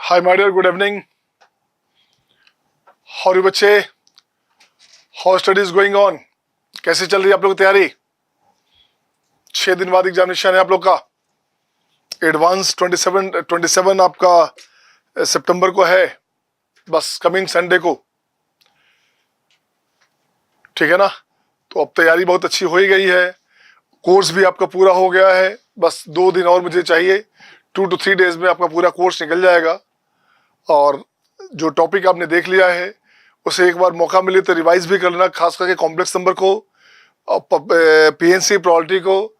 Hi my dear, good evening. How are बच्चे? How studies going on? कैसे चल रही है आप लोग की तैयारी? 6 दिन बाद एग्जामिनेशन है आप लोग का। एडवांस 27 आपका सितंबर को है, बस कमिंग संडे को, ठीक है ना। तो अब तैयारी बहुत अच्छी हो ही गई है, कोर्स भी आपका पूरा हो गया है। बस 2 दिन और मुझे चाहिए, 2 to 3 डेज में आपका पूरा कोर्स निकल जाएगा। और जो टॉपिक आपने देख लिया है उसे एक बार मौका मिले तो रिवाइज भी कर लेना, खास करके कॉम्प्लेक्स नंबर को, पीएनसी प्रोबेबिलिटी को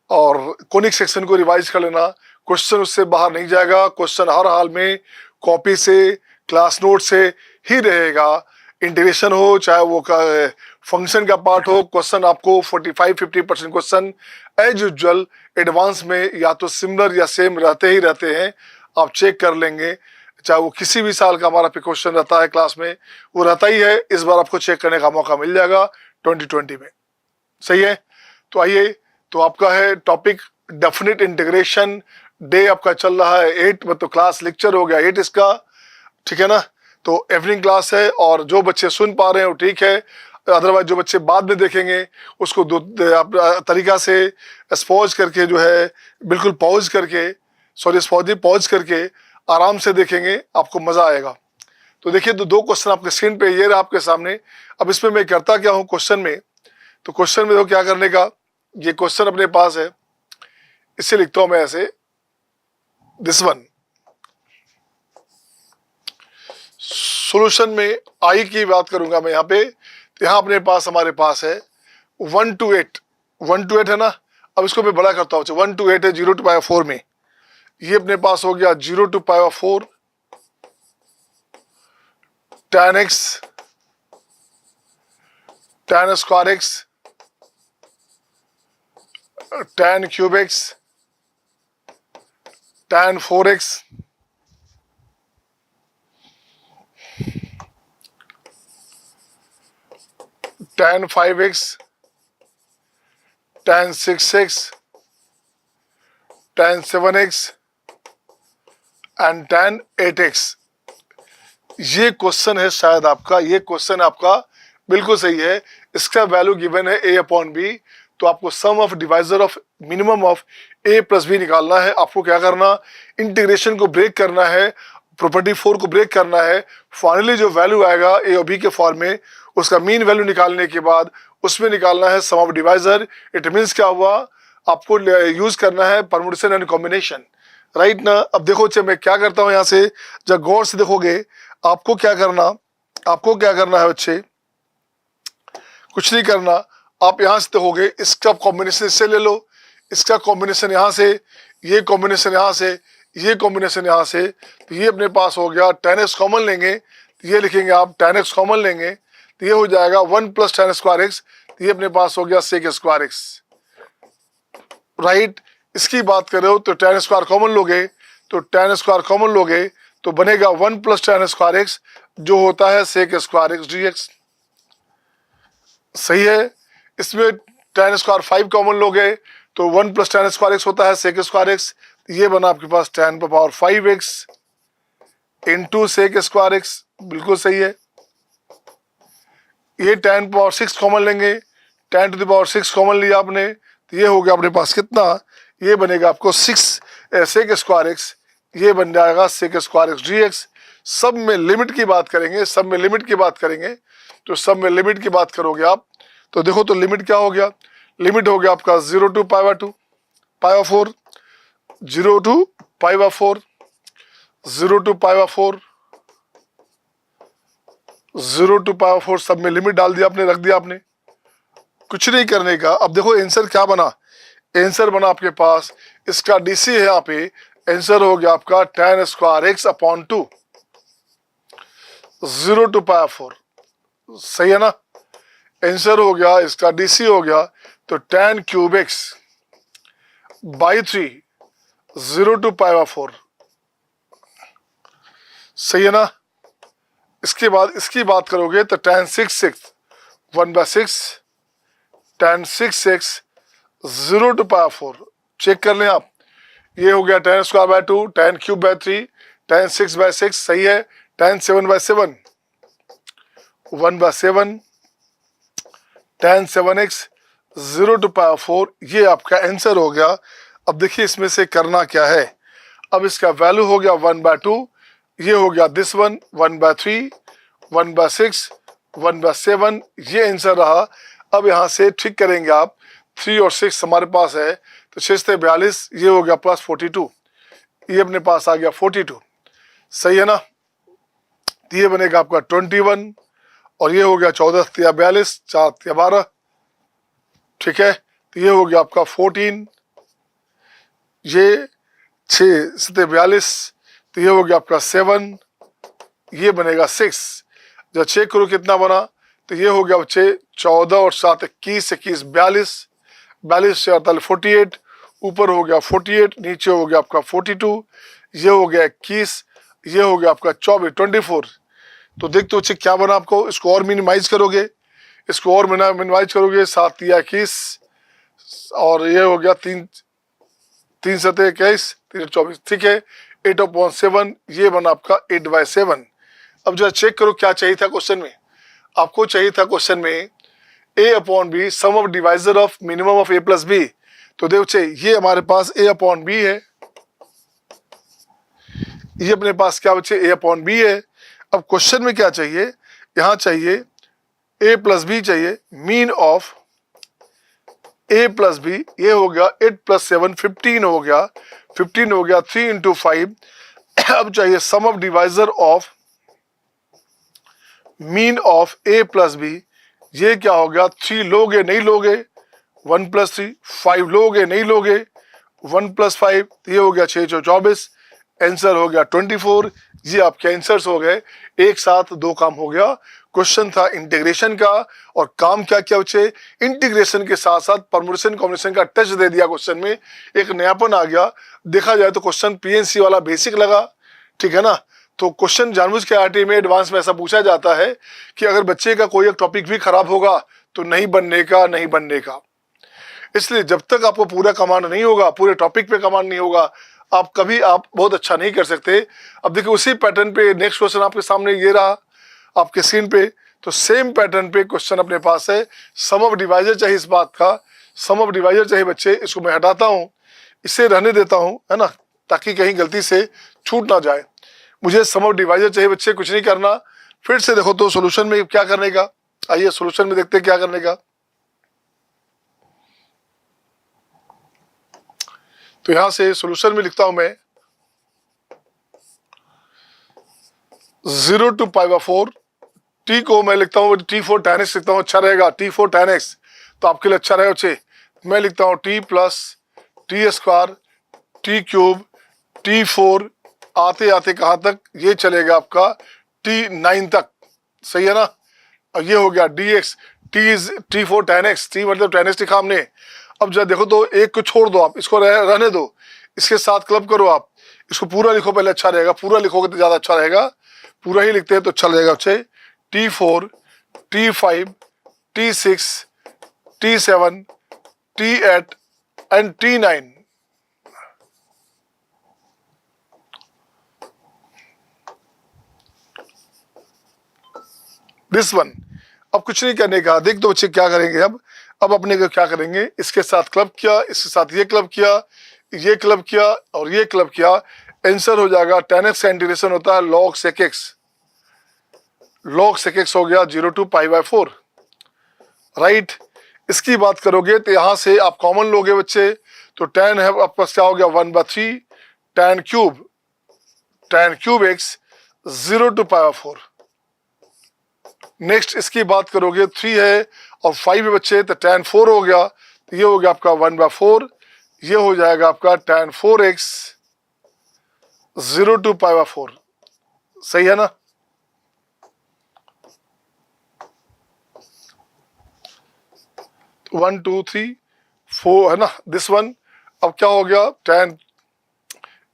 और कोनिक सेक्शन को रिवाइज कर लेना। क्वेश्चन उससे बाहर नहीं जाएगा, क्वेश्चन हर हाल में कॉपी से, क्लास नोट से ही रहेगा। इंटीग्रेशन हो चाहे वो फंक्शन का पार्ट हो, क्वेश्चन आपको 45-50% क्वेश्चन एज यूजुअल एडवांस में या तो सिमिलर या सेम रहते ही रहते हैं। आप चेक कर लेंगे, चाहे वो किसी भी साल का हमारा क्वेश्चन रहता है क्लास में, वो रहता ही है। इस बार आपको चेक करने का मौका मिल जाएगा 2020 में, सही है। तो आइए, तो आपका है टॉपिक डेफिनेट इंटीग्रेशन। डे आपका चल रहा है 8, मतलब क्लास लेक्चर हो गया 8 इसका, ठीक है ना। तो इवनिंग क्लास है और जो बच्चे सुन पा रहे हैं वो ठीक है, अदरवाइज जो बच्चे बाद में देखेंगे उसको तरीका से स्पॉज करके जो है, बिल्कुल पॉज करके, सॉरी पॉज करके आराम से देखेंगे, आपको मजा आएगा। तो देखिए, तो 2 क्वेश्चन आपके स्क्रीन पे ये रहा आपके सामने। अब इसमें मैं करता क्या हूँ क्वेश्चन में, तो क्वेश्चन में तो क्या करने का, ये क्वेश्चन अपने पास है, इसे लिखता हूं मैं ऐसे, दिस वन। सॉल्यूशन में आई की बात करूंगा मैं यहाँ पे, तो यहाँ अपने पास हमारे पास है 1 to 8, 1 to 8 है ना। अब इसको मैं बड़ा करता हूँ, 1 to 8 है 0 to पावर 4 में, ये अपने पास हो गया 0 to power 4 tan x tan square x tan cube x tan 4x tan 5x tan 6x tan 7x and tan 8x। ये क्वेश्चन है शायद आपका, ये क्वेश्चन आपका बिल्कुल सही है। इसका वैल्यू गिवन है a/b, तो आपको sum of divisor of minimum of a + b निकालना है। आपको क्या करना, इंटीग्रेशन को ब्रेक करना है, प्रॉपर्टी 4 को ब्रेक करना है। फाइनली जो वैल्यू आएगा a और b के फॉर्म में, उसका मीन वैल्यू निकालने के बाद उसमें निकालना है सम ऑफ डिवाइजर। इट मीन्स क्या हुआ, आपको यूज करना है परम्यूटेशन एंड कॉम्बिनेशन, राइट ना। अब देखो बच्चे, मैं क्या करता हूँ यहाँ से, जब गौर से देखोगे आपको क्या करना है बच्चे, कुछ नहीं करना। आप यहाँ से देखोगे, इसका कॉम्बिनेशन इससे ले लो, इसका कॉम्बिनेशन यहाँ से, ये कॉम्बिनेशन यहाँ से, ये कॉम्बिनेशन यहाँ से, तो ये अपने पास हो गया tan x कॉमन लेंगे, तो ये लिखेंगे आप tan x कॉमन लेंगे, तो ये हो जाएगा 1 + tan स्क्वायर x, तो ये अपने पास हो गया sec स्क्वायर x, राइट। इसकी बात करो तो tan स्क्वायर कॉमन लोगे, तो tan स्क्वायर कॉमन लोगे तो बनेगा 1 + tan स्क्वायर x, जो होता है sec स्क्वायर x dx, सही है। इसमें tan स्क्वायर 5 कॉमन लोगे तो 1 + tan स्क्वायर x होता है sec स्क्वायर x, ये बना आपके पास tan पर power 5x into sec square x, बिल्कुल सही है। ये tan पर पावर 6 कॉमन लेंगे, tan to the power 6 common लिया आपने, तो ये हो गया अपने पास कितना, ये बनेगा आपको 6 sec स्क्वायर x, ये बन जाएगा sec स्क्वायर x dx। सब में लिमिट की बात करेंगे, सब में लिमिट की बात करेंगे, तो सब में लिमिट की बात करोगे आप, तो देखो तो लिमिट क्या हो गया, लिमिट हो गया आपका 0 to π/2 π/4, 0 to π/4, 0 to π/4, 0 to π/4, सब में लिमिट डाल दिया आपने, रख दिया आपने, कुछ नहीं करने का। अब देखो आंसर क्या बना, आंसर बना आपके पास, इसका डीसी है यहाँ पे, आंसर हो गया आपका tan स्क्वायर x/2, 0 to π/4, सही है ना। आंसर हो गया, इसका डीसी हो गया, तो tan क्यूब x/3, 0 to π/4, सही है ना। इसके बाद इसकी बात करोगे तो tan 6x 1/6, tan 6x 0 to π/4, check कर लें आप। ये हो गया tan² 2, tan³ 3, tan 6/6 सही है, tan 7/7 1/7, tan 7x 0 to power 4, ये आपका आंसर हो गया। अब देखिए इसमें से करना क्या है। अब इसका वैल्यू हो गया 1/2, ये हो गया दिस वन 1/3, 1/6, 1/7, ये आंसर रहा। अब यहाँ से ठीक करेंगे आप, 3 और 6 हमारे पास है, तो 6 से 42, ये हो गया प्लस 42, ये अपने पास आ गया 42, सही है ना। तो ये बनेगा आपका 21 और ये हो गया 14 या 42, 4 या 12, ठीक है। तो ये हो गया आपका 14, ये 6 से 42, तो ये हो गया आपका 7, ये बनेगा 6। जब चेक करो कितना बना, तो ये हो गया बच्चे 14 और 7 21, 21 42, 42 से 48 48, ऊपर हो गया 48, नीचे हो गया आपका 42, ये हो गया 21, ये हो गया आपका 24 24। तो देखते बच्चे क्या बना आपको। इसको और मिनिमाइज करोगे, इसको और मिनिमाइज करोगे, 7 या 21 और ये हो गया 3 3 7 21, 3 24, ठीक है। 8/7, ये बना आपका 8/7। अब जो चेक करो क्या चाहिए था क्वेश्चन में। आपको चाहिए था क्वेश्चन में a/b sum of divisor of minimum of a plus b। तो देखो बच्चे ये हमारे पास a/b है, ये अपने पास क्या बच्चे a/b है। अब क्वेश्चन में क्या चाहिए, यहाँ चाहिए a प्लस b चाहिए, mean of a plus b, ये हो गया 8 + 7 15 हो गया, 15 हो गया 3 × 5। अब चाहिए sum of divisor of mean of a plus b, ये क्या हो गया 3 लोगे नहीं लोगे, 1 + 3, 5 लोगे नहीं लोगे, 1 + 5, ये हो गया 6 × 24, आंसर हो गया 24। ये आपके आंसर्स हो गए, एक साथ 2 काम हो गया। क्वेश्चन था इंटीग्रेशन का और काम क्या क्या बच्चे, इंटीग्रेशन के साथ साथ परम्यूटेशन कॉम्बिनेशन का टच दे दिया क्वेश्चन में, एक नयापन आ गया। देखा जाए तो क्वेश्चन पीएनसी वाला बेसिक लगा, ठीक है ना। तो क्वेश्चन जानबूझ के आरटी में एडवांस में ऐसा पूछा जाता है कि अगर बच्चे का कोई एक टॉपिक भी खराब होगा तो नहीं बनने का। इसलिए जब तक आपको पूरा कमांड नहीं होगा, पूरे टॉपिक पे कमांड नहीं होगा, आप बहुत अच्छा नहीं कर सकते। अब देखिए उसी पैटर्न पे नेक्स्ट क्वेश्चन आपके सामने ये रहा आपके स्क्रीन पे, तो सेम पैटर्न पे क्वेश्चन अपने पास है। सम ऑफ डिवाइजर चाहिए इस बात का, सम ऑफ डिवाइजर चाहिए बच्चे। इसको मैं हटाता हूँ, इसे रहने देता हूँ, है ना, ताकि कहीं गलती से छूट ना जाए। मुझे सम ऑफ डिवाइजर चाहिए बच्चे, कुछ नहीं करना। फिर से देखो तो सोल्यूशन में क्या करने का, आइए सोल्यूशन में देखते हैं क्या करने का। तो यहां से सोल्यूशन में लिखता हूं मैं 0 to π/4, t को मैं लिखता हूं t4 tan x लिखता हूं, अच्छा रहेगा t4 tan x, तो आपके लिए अच्छा रहेगा बच्चे। मैं लिखता हूं t + t² t³ t4, आते आते कहां तक, ये चलेगा आपका t9 तक, सही है ना। और ये हो गया dx, t4 tan x, t मतलब tan x लिखा हमने। अब जरा देखो तो एक को छोड़ दो आप, इसको रहने दो, इसके साथ क्लब करो आप, इसको पूरा लिखो पहले, अच्छा रहेगा। पूरा लिखोगे तो ज्यादा अच्छा रहेगा, पूरा ही लिखते हैं तो अच्छा रहेगा बच्चे। t4 t5 t6 t7 t8 and t9। This one. अब कुछ नहीं करने का, देख दो बच्चे क्या करेंगे। अब अपने को क्या करेंगे, इसके साथ क्लब किया, इसके साथ ये क्लब किया, ये क्लब किया और ये क्लब किया, आंसर हो जाएगा tan x का इंटीग्रेशन होता है log sec x, log sec x हो गया 0 to π/4, राइट। इसकी बात करोगे तो यहां से आप कॉमन लोगे बच्चे, तो tan है आपका क्या हो गया 1/3 tan cube x 0 to π/4। Next इसकी बात करोगे 3 है और 5 है बच्चे, तो tan 4 हो गया, तो ये हो गया आपका 1/4, ये हो जाएगा आपका tan 4x 0 to π/4, सही है ना। तो 1 2 3 4 है ना, दिस वन। अब क्या हो गया, tan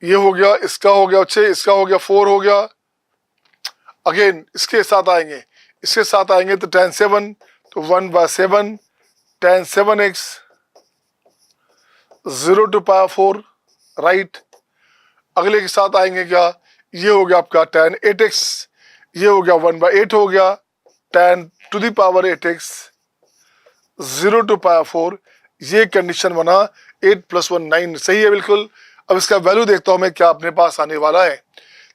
ये हो गया, इसका हो गया बच्चे, इसका हो गया 4 हो गया। अगेन इसके साथ आएंगे, इसके साथ आएंगे तो tan 7, तो 1/7 tan 7x 0 to π/4, राइट। अगले के साथ आएंगे क्या, ये हो गया आपका tan 8x, ये हो गया 1/8 हो गया tan to the power 8x 0 to power 4। ये कंडीशन बना 8 + 1 9, सही है बिल्कुल। अब इसका वैल्यू देखता हूं मैं क्या अपने पास आने वाला है।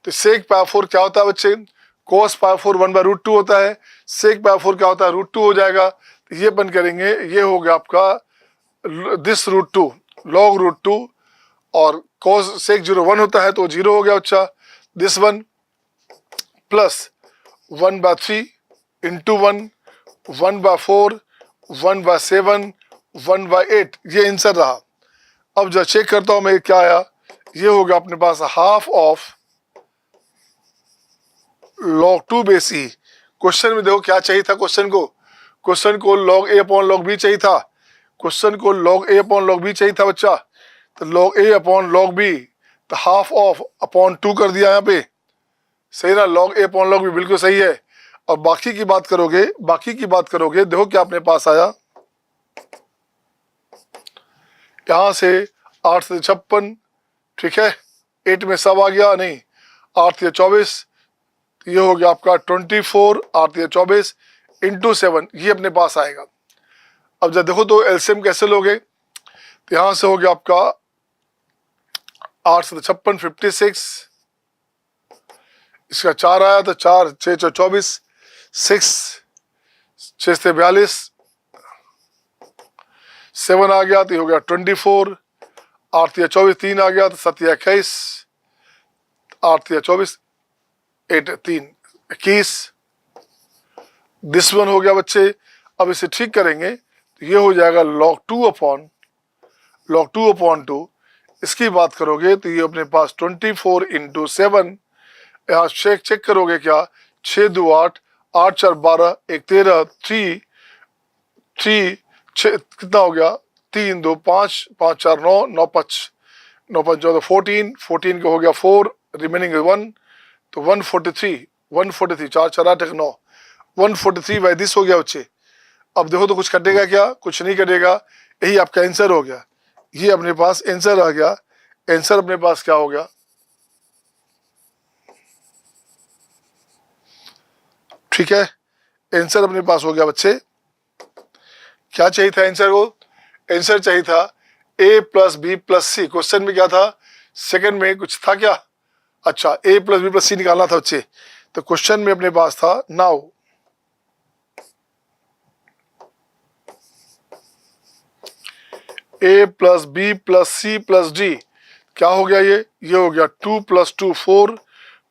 तो sec पावर 4 क्या होता है बच्चे, cos पावर 4 1/√2 होता है, sec पावर 4 क्या होता है √2 हो जाएगा। तो ये बन करेंगे, ये हो गया आपका दिस √2 log √2, और cos sec 0 1 होता है तो 0 हो गया बच्चा, दिस वन प्लस 1/3 इंटू 1 1/4 1/7 1/8, ये आंसर रहा। अब जब चेक करता हूं मैं क्या आया, ये होगा अपने पास half of log 2 base e. Question में देखो क्या चाहिए था, क्वेश्चन को log a upon log b चाहिए था, क्वेश्चन को log a upon log b चाहिए था बच्चा। तो log a upon log b, तो हाफ ऑफ अपॉन 2 कर दिया यहाँ पे, सही ना, log a upon log b बिल्कुल सही है। और बाकी की बात करोगे देखो क्या अपने पास आया, यहां से 8 से 56, ठीक है, 8 में सब आ गया, नहीं 8 या 24, ये हो गया आपका 24, 8 या 24 इंटू 7, ये अपने पास आएगा। अब जब देखो तो एलसीएम कैसे लोगे, तो यहां से हो गया आपका 8 से 56 56, इसका 4 आया तो 4 6 24, 6 6 से 42, 7 आ गया तो हो गया 24, 8 या 24 3 आ गया तो 7 या 21, 8 या 24 8 3 21, दिस वन हो गया बच्चे। अब इसे ठीक करेंगे तो ये हो जाएगा log 2 अपॉन 2। इसकी बात करोगे तो ये अपने पास 24 इंटू 7, यहाँ चेक करोगे क्या, 6 2 8 8 4 12 1 13 3 6 कितना हो गया, 3 2 5 5 4 9 9 5 9 5 14 14 का हो गया 4, रिमेनिंग 1, तो 143 4 4 8 9 143 बाई दिस हो गया बच्चे। अब देखो तो कुछ कटेगा क्या, कुछ नहीं कटेगा, यही आपका आंसर हो गया। ये अपने पास आंसर आ गया। आंसर अपने पास क्या हो गया, ठीक है, आंसर अपने पास हो गया बच्चे। क्या चाहिए था आंसर को, आंसर चाहिए था a + b + c। क्वेश्चन में क्या था, सेकंड में कुछ था क्या, अच्छा a + b + c निकालना था बच्चे। तो क्वेश्चन में अपने पास था now a + b + c + d, क्या हो गया, ये हो गया 2 + 2 4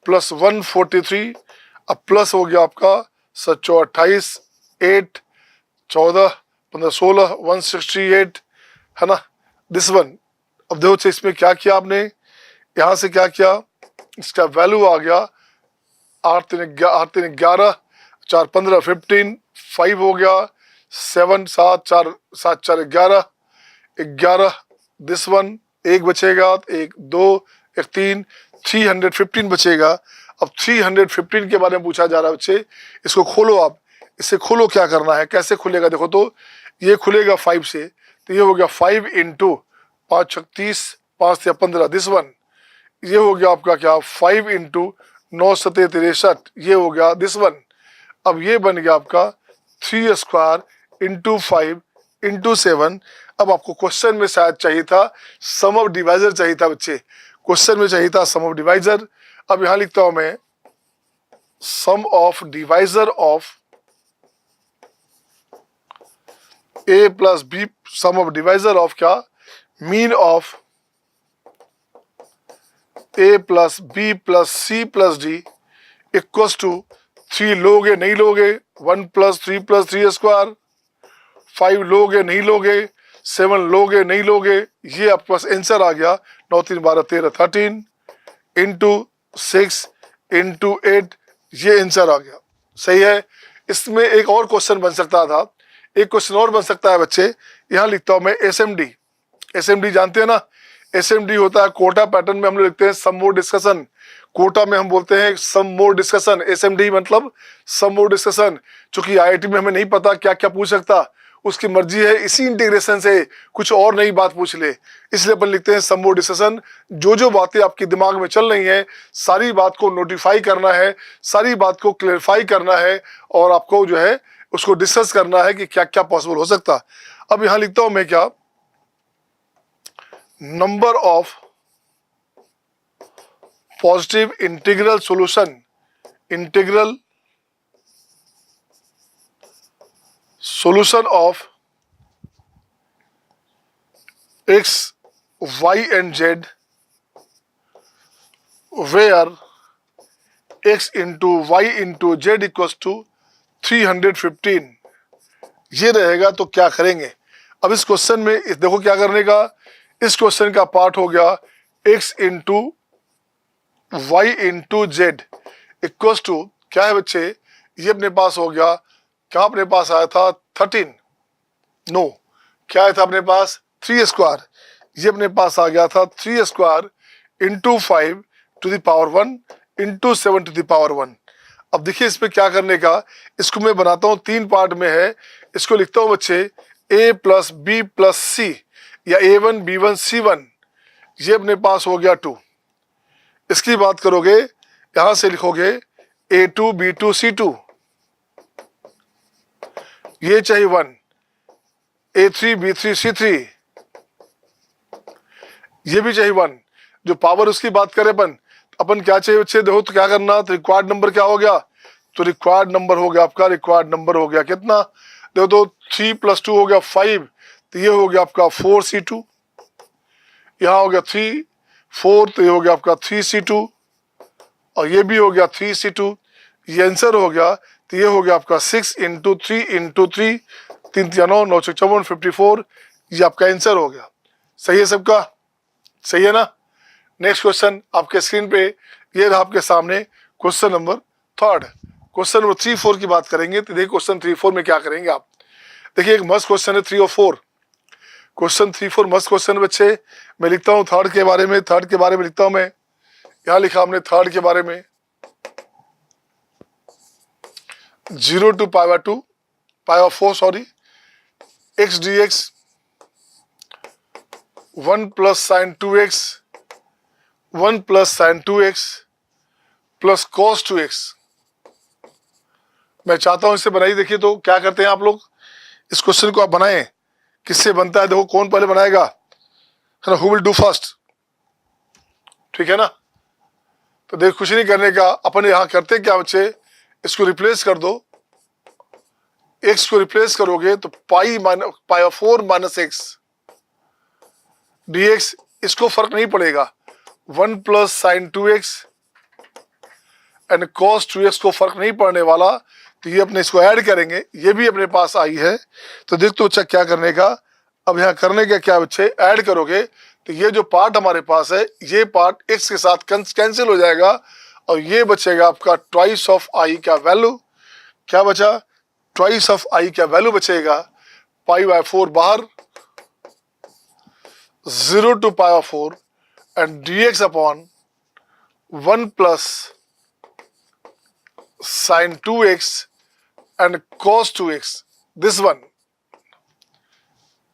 + 143, अब प्लस हो गया आपका 7 28 8 14 15 16 168, है ना, दिस वन। अब देखो इसमें क्या किया आपने, यहां से क्या किया, इसका वैल्यू आ गया 8 3 11 4 15 15, 5 हो गया 7 7 4 7 4 11 11, दिस वन, एक बचेगा 1 2 1 3 315 बचेगा। अब 315 के बारे में पूछा जा रहा है बच्चे, इसको खोलो आप, इसे खोलो, क्या करना है, कैसे खुलेगा, देखो तो ये खुलेगा 5 से, तो ये हो गया 5 इंटू 5 30 5 या 15, दिस वन, ये हो गया आपका क्या 5 इंटू 9 7 63, ये हो गया दिस वन। अब ये बन गया आपका 3 स्क्वायर इंटू 5 इंटू 7। अब आपको क्वेश्चन में शायद चाहिए था सम ऑफ डिवाइजर चाहिए था बच्चे, क्वेश्चन में चाहिए था सम ऑफ डिवाइजर। अब यहां लिखता हूं मैं sum of divisor of a + b, sum of divisor of क्या, mean of a + b + c + d equals to 3 लोगे नहीं लोगे, 1 + 3 + 3 स्क्वायर, 5 लोगे नहीं लोगे, 7 लोगे नहीं लोगे, ये आपके पास आंसर आ गया 9 3 12 13 13 इंटू 6 इंटू 8, ये आंसर आ गया, सही है। इसमें एक और क्वेश्चन बन सकता था, एक क्वेश्चन और बन सकता है बच्चे, यहां लिखता हूं मैं एसएमडी जानते हैं ना, एसएमडी होता है कोटा पैटर्न में हम लोग लिखते हैं सम मोर डिस्कशन, कोटा में हम बोलते हैं सम मोर डिस्कशन, एसएमडी मतलब सम मोर डिस्कशन। चूंकि आईआईटी में हमें नहीं पता क्या क्या पूछ सकता, उसकी मर्जी है, इसी इंटीग्रेशन से कुछ और नई बात पूछ ले। इसलिए अपन लिखते हैं सम मोर डिस्कशन। जो बातें आपके दिमाग में चल रही हैं सारी बात को नोटिफाई करना है, सारी बात को क्लेरिफाई करना है और आपको जो है उसको डिस्कस करना है कि क्या क्या पॉसिबल हो सकता। अब यहां लिखता हूं मैं क्या, number of positive integral solution, integral solution of x, y and z where x into y into z equals to 315, ये रहेगा। तो क्या करेंगे अब इस क्वेश्चन में, देखो क्या करने का। इस क्वेश्चन का पार्ट हो गया x into y into z equals to क्या है बच्चे, ये अपने पास हो गया, क्या अपने पास आया था 13, नो क्या आया था अपने पास 3 स्क्वायर, ये अपने पास आ गया था 3 square into 5 to the power 1 into 7 to the power 1। अब देखिए इसमें क्या करने का, इसको मैं बनाता हूँ 3 पार्ट में है। इसको लिखता हूँ बच्चे a प्लस बी प्लस सी या a1 b1 c1, ये अपने पास हो गया 2। इसकी बात करोगे यहां से लिखोगे a2 b2 c2, ये चाहिए 1, a3 b3 c3, ये भी चाहिए 1। जो पावर उसकी बात करें अपन क्या चाहिए बच्चे, देखो तो क्या करना, तो रिक्वायर्ड नंबर क्या हो गया, तो रिक्वायर्ड नंबर हो गया आपका, रिक्वायर्ड नंबर हो गया कितना, देखो तो 3 + 2 हो गया 5, तो ये हो गया आपका 4c2, यहाँ हो गया 3 4, तो ये हो गया आपका 3c2 और ये भी हो गया 3c2, ये आंसर हो गया। तो ये हो गया आपका 6 × 3 × 3, 3 × 9 9 54 54, ये आपका आंसर हो गया। सही है सबका, सही है ना। नेक्स्ट क्वेश्चन आपके स्क्रीन पे ये रहा आपके सामने, क्वेश्चन नंबर 3। क्वेश्चन नंबर 3 4 की बात करेंगे। तो देखिए क्वेश्चन 3 4 में क्या करेंगे आप, देखिए एक मस्त क्वेश्चन है 3 और 4। क्वेश्चन 3 4 मस्त क्वेश्चन बच्चे। मैं लिखता हूँ थर्ड के बारे में, थर्ड के बारे में लिखता हूँ मैं, यहाँ लिखा हमने थर्ड के बारे में 0 to π/2 π/4 sorry x dx 1 + sin 2x 1 + sin 2x + cos 2x। मैं चाहता हूं इसे बनाइए। देखिए तो क्या करते हैं आप लोग, इस क्वेश्चन को आप बनाएं, किससे बनता है देखो, कौन पहले बनाएगा, है ना, हु विल डू फर्स्ट, ठीक है ना। तो देख कुछ नहीं करने का, अपन यहां करते क्या बच्चे, इसको रिप्लेस कर दो, x को रिप्लेस करोगे तो π/4 - x dx, इसको फर्क नहीं पड़ेगा, 1 + sin 2x and cos 2x को फर्क नहीं पड़ने वाला। तो ये अपने इसको ऐड करेंगे, ये भी अपने पास आई है। तो देख तो बच्चा क्या करने का, अब यहाँ करने का क्या बच्चे, ऐड करोगे तो ये जो पार्ट हमारे पास है ये पार्ट x के साथ कैंसिल हो जाएगा और ये बचेगा आपका ट्वाइस ऑफ i का वैल्यू। क्या बचा, ट्वाइस ऑफ i का वैल्यू बचेगा, π/4 बाहर, 0 to π/4 and dx upon 1 + sin 2x and cos 2x this one.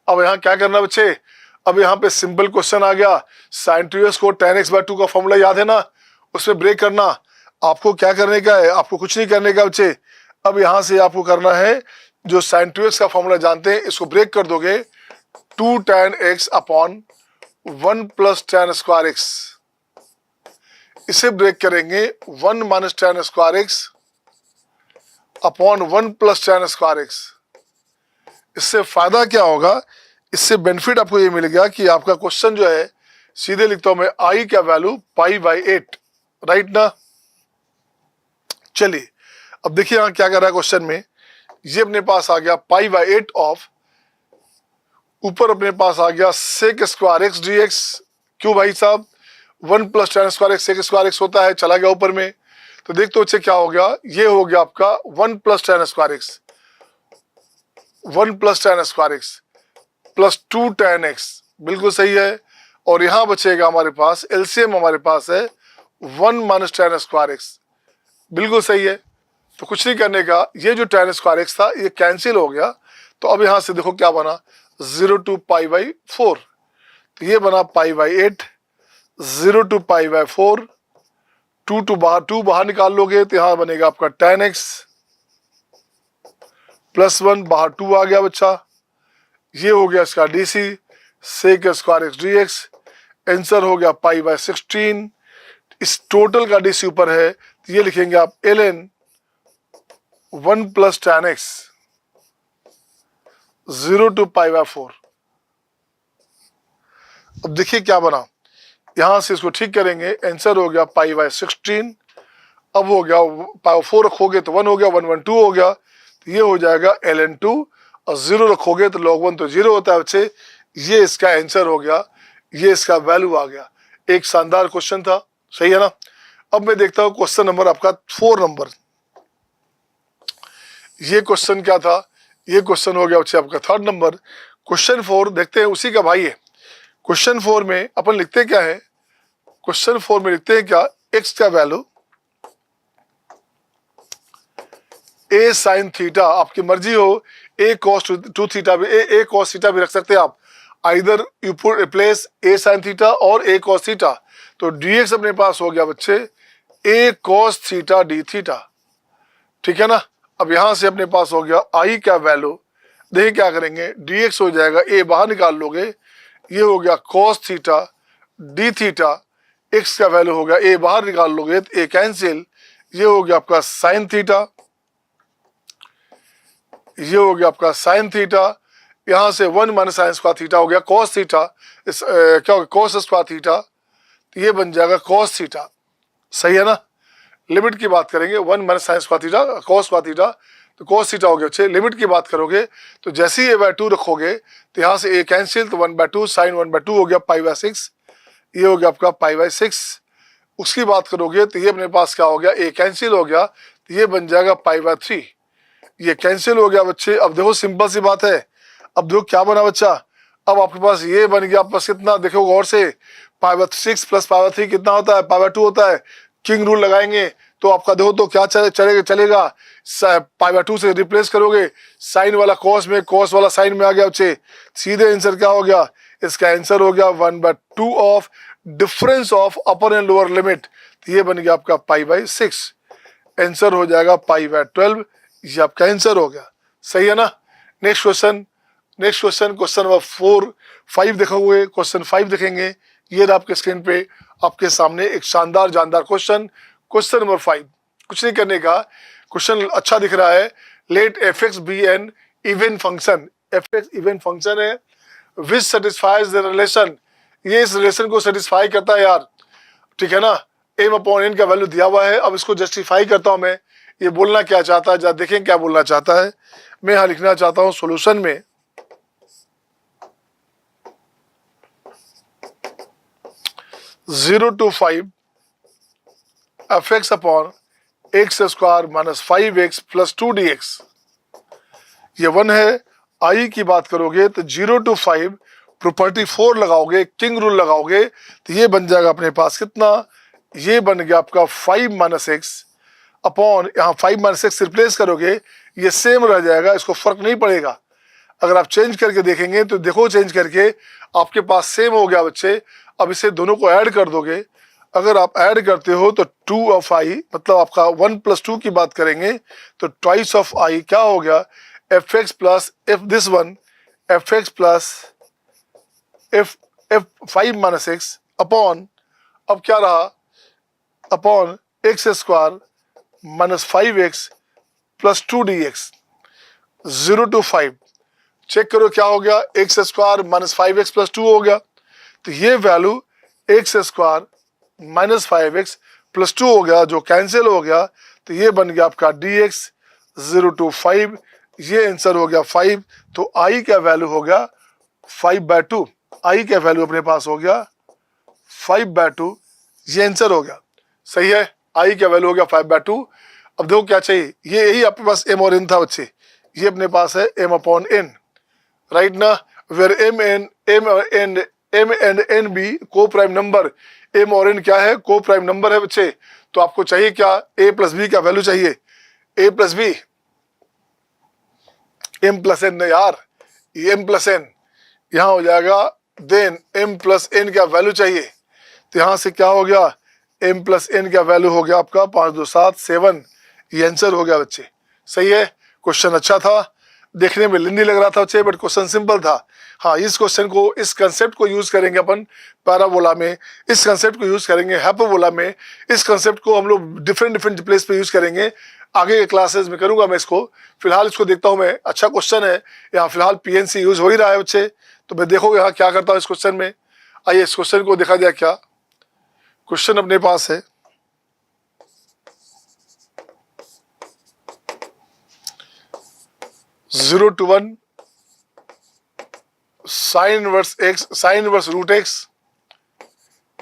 अब यहां क्या करना बच्चे, अब यहाँ पे सिंपल क्वेश्चन आ गया, sin 2x को tan x/2 का फॉर्मूला याद है ना, उसमें ब्रेक करना। आपको क्या करने का है, आपको कुछ नहीं करने का बच्चे। अब यहां से आपको करना है, जो sin 2x का फॉर्मूला जानते हैं इसको ब्रेक कर दोगे, 2 tan x upon 1 + tan square x, इसे ब्रेक करेंगे 1 - tan square x upon 1 + tan square x। इससे फायदा क्या होगा, इससे बेनिफिट आपको ये मिलेगा कि आपका क्वेश्चन जो है, सीधे लिखता हूं मैं i का वैल्यू π/8, राइट ना। चलिए अब देखिए यहां क्या कर रहा है क्वेश्चन में, ये अपने पास आ गया π/8 ऑफ, ऊपर अपने पास आ गया sec स्क्वायर x dx। क्यों भाई साहब, 1 + tan square x sec square x होता है, चला गया ऊपर में। तो देख तो बच्चे क्या हो गया, ये हो गया आपका 1 + tan square x, 1 + tan square x + 2 tan x, बिल्कुल सही है। और यहां बचेगा हमारे पास एलसीएम, हमारे पास है 1 - tan स्क्वायर x, बिल्कुल सही है। तो कुछ नहीं करने का, ये जो tan स्क्वायर x था ये कैंसिल हो गया, तो अब यहाँ से देखो क्या बना, 0 to π/4, तो ये बना π/8, 0 to π/4, 2 बाहर निकाल लोगे तो यहाँ बनेगा आपका tan x +1, बाहर 2 आ गया बच्चा, ये हो गया इसका dc, sec square x dx, answer हो गया π/16। इस टोटल का dc ऊपर है तो ये लिखेंगे आप ln 1 + tan x 0 to π/4। अब देखिए क्या बना, यहां से इसको ठीक करेंगे, आंसर हो गया π/16। अब हो गया 4 रखोगे तो 1 हो गया, 1 1 2 हो गया, तो ये हो जाएगा ln 2, और 0 रखोगे तो log 1 तो 0 होता है बच्चे। ये इसका आंसर हो गया, ये इसका वैल्यू आ गया। एक शानदार क्वेश्चन था, सही है ना। अब मैं देखता हूं क्वेश्चन नंबर आपका 4 नंबर। ये क्वेश्चन क्या था, ये क्वेश्चन हो गया बच्चे आपका 3rd नंबर। क्वेश्चन 4 देखते हैं, उसी का भाई है। क्वेश्चन 4 में अपन लिखते क्या है, क्वेश्चन 4 में लिखते हैं क्या, x का वैल्यू a sin थीटा, आपकी मर्जी हो, a cos 2 थीटा भी, a cos थीटा भी रख सकते हैं आप, either you put replace a sin theta और a cos थीटा। तो dx अपने पास हो गया बच्चे a cos theta d theta, ठीक है ना। अब यहां से अपने पास हो गया i का वैल्यू, देखिए क्या करेंगे, dx हो जाएगा, a बाहर निकाल लोगे, ये हो गया cos theta d theta, x का वैल्यू हो गया, a बाहर निकाल लोगे तो a कैंसिल, ये हो गया आपका sin थीटा, ये हो गया आपका sin थीटा, यहां से 1 - sin स्क्वायर थीटा हो गया cos थीटा, क्या हो गया cos स्क्वायर थीटा, तो ये बन जाएगा cos थीटा, सही है ना। लिमिट की बात करेंगे, 1 - sin square theta cos square theta, तो cos थीटा हो गया अच्छे। लिमिट की बात करोगे तो जैसे ही a/2 रखोगे तो यहाँ से a कैंसिल, तो 1/2 sin 1/2 हो गया π/6, ये हो गया आपका π/6। उसकी बात करोगे तो ये अपने पास क्या हो गया, a कैंसिल हो गया, तो ये बन जाएगा π/3, ये कैंसिल हो गया बच्चे। अब देखो सिंपल सी बात है, अब देखो क्या बना बच्चा, अब आपके पास ये बन गया, आपके पास कितना, देखो गौर से, π/6 + π/3 कितना होता है, π/2 होता है। किंग रूल लगाएंगे तो आपका देखो तो क्या चलेगा, π/2 से रिप्लेस करोगे, साइन वाला कॉस में, कॉस वाला साइन में आ गया बच्चे, सीधे आंसर क्या हो गया, इसका आंसर हो गया 1/2 of difference of upper and lower limit, तो ये बन गया आपका π/6, आंसर हो जाएगा π/12, ये आपका आंसर हो गया, सही है ना। नेक्स्ट क्वेश्चन, क्वेश्चन नंबर 5 देखोगे, क्वेश्चन 5 देखेंगे, ये आपके स्क्रीन पे आपके सामने एक शानदार जानदार क्वेश्चन नंबर 5। कुछ नहीं करने का, क्वेश्चन अच्छा दिख रहा है, let fx be an even function, fx even function है विच सेटिस्फाइज द रिलेशन, ये इस रिलेशन को सेटिस्फाई करता है यार, ठीक है ना। m/n का वैल्यू दिया हुआ है, अब इसको जस्टिफाई करता हूं मैं, ये बोलना क्या चाहता है, जरा देखें क्या बोलना चाहता है। मैं यहां लिखना चाहता हूं सॉल्यूशन में, (0 to 5 fx upon x² - 5x + 2 dx, ये 1 है। i की बात करोगे तो 0 to 5 प्रॉपर्टी 4 लगाओगे, किंग रूल लगाओगे, तो ये बन जाएगा अपने पास कितना, ये बन गया आपका 5 - x अपॉन, यहाँ 5 - x रिप्लेस करोगे, ये सेम रह जाएगा, इसको फर्क नहीं पड़ेगा। अगर आप चेंज करके देखेंगे तो देखो चेंज करके आपके पास सेम हो गया बच्चे। अब इसे दोनों को ऐड कर दोगे, अगर आप ऐड करते हो तो 2 of i, मतलब आपका 1 + 2 की बात करेंगे तो ट्वाइस ऑफ i क्या हो गया, fx plus f this one, fx plus f 5 - x upon, अब क्या रहा, upon x² - 5x + 2 dx, 0 to 5। Check करो क्या हो गया, x² - 5x + 2 हो गया, तो ये वैल्यू x² - 5x + 2 हो गया, जो कैंसिल हो गया, तो ये बन गया आपका dx 0 to 5, ये आंसर हो गया 5। तो i का वैल्यू हो गया 5/2, i का वैल्यू अपने पास हो गया 5/2, ये आंसर हो गया, सही है। i का वैल्यू हो गया 5/2। अब देखो क्या चाहिए, ये यही आपके पास m और n था बच्चे, ये अपने पास है m/n, राइट ना, वेयर m एंड n भी को प्राइम नंबर, m और n क्या है, को प्राइम नंबर है बच्चे। तो आपको चाहिए क्या, a + b का वैल्यू चाहिए, a + b, m plus n नहीं यार, ये m प्लस एन यहाँ हो जाएगा, देन m प्लस एन का वैल्यू चाहिए, तो यहाँ से क्या हो गया, m प्लस एन का वैल्यू हो गया आपका 5 2 7 7, ये आंसर हो गया बच्चे। सही है, क्वेश्चन अच्छा था, देखने में लेंदी लग रहा था बच्चे, बट क्वेश्चन सिंपल था। हाँ, इस क्वेश्चन को, इस कंसेप्ट को यूज करेंगे अपन पैराबोला में, इस कंसेप्ट को यूज करेंगे हाइपरबोला में, इस कंसेप्ट को हम लोग डिफरेंट डिफरेंट प्लेस पे यूज करेंगे। आगे के क्लासेस में करूंगा मैं इसको, फिलहाल इसको देखता हूं मैं। अच्छा क्वेश्चन है, यहाँ फिलहाल पीएनसी यूज हो ही रहा है बच्चे, तो मैं देखो यहाँ क्या करता हूँ इस क्वेश्चन में। आइए इस क्वेश्चन को देखा जाए, क्या क्वेश्चन अपने पास है। Zero to one sine inverse x, sine inverse root x,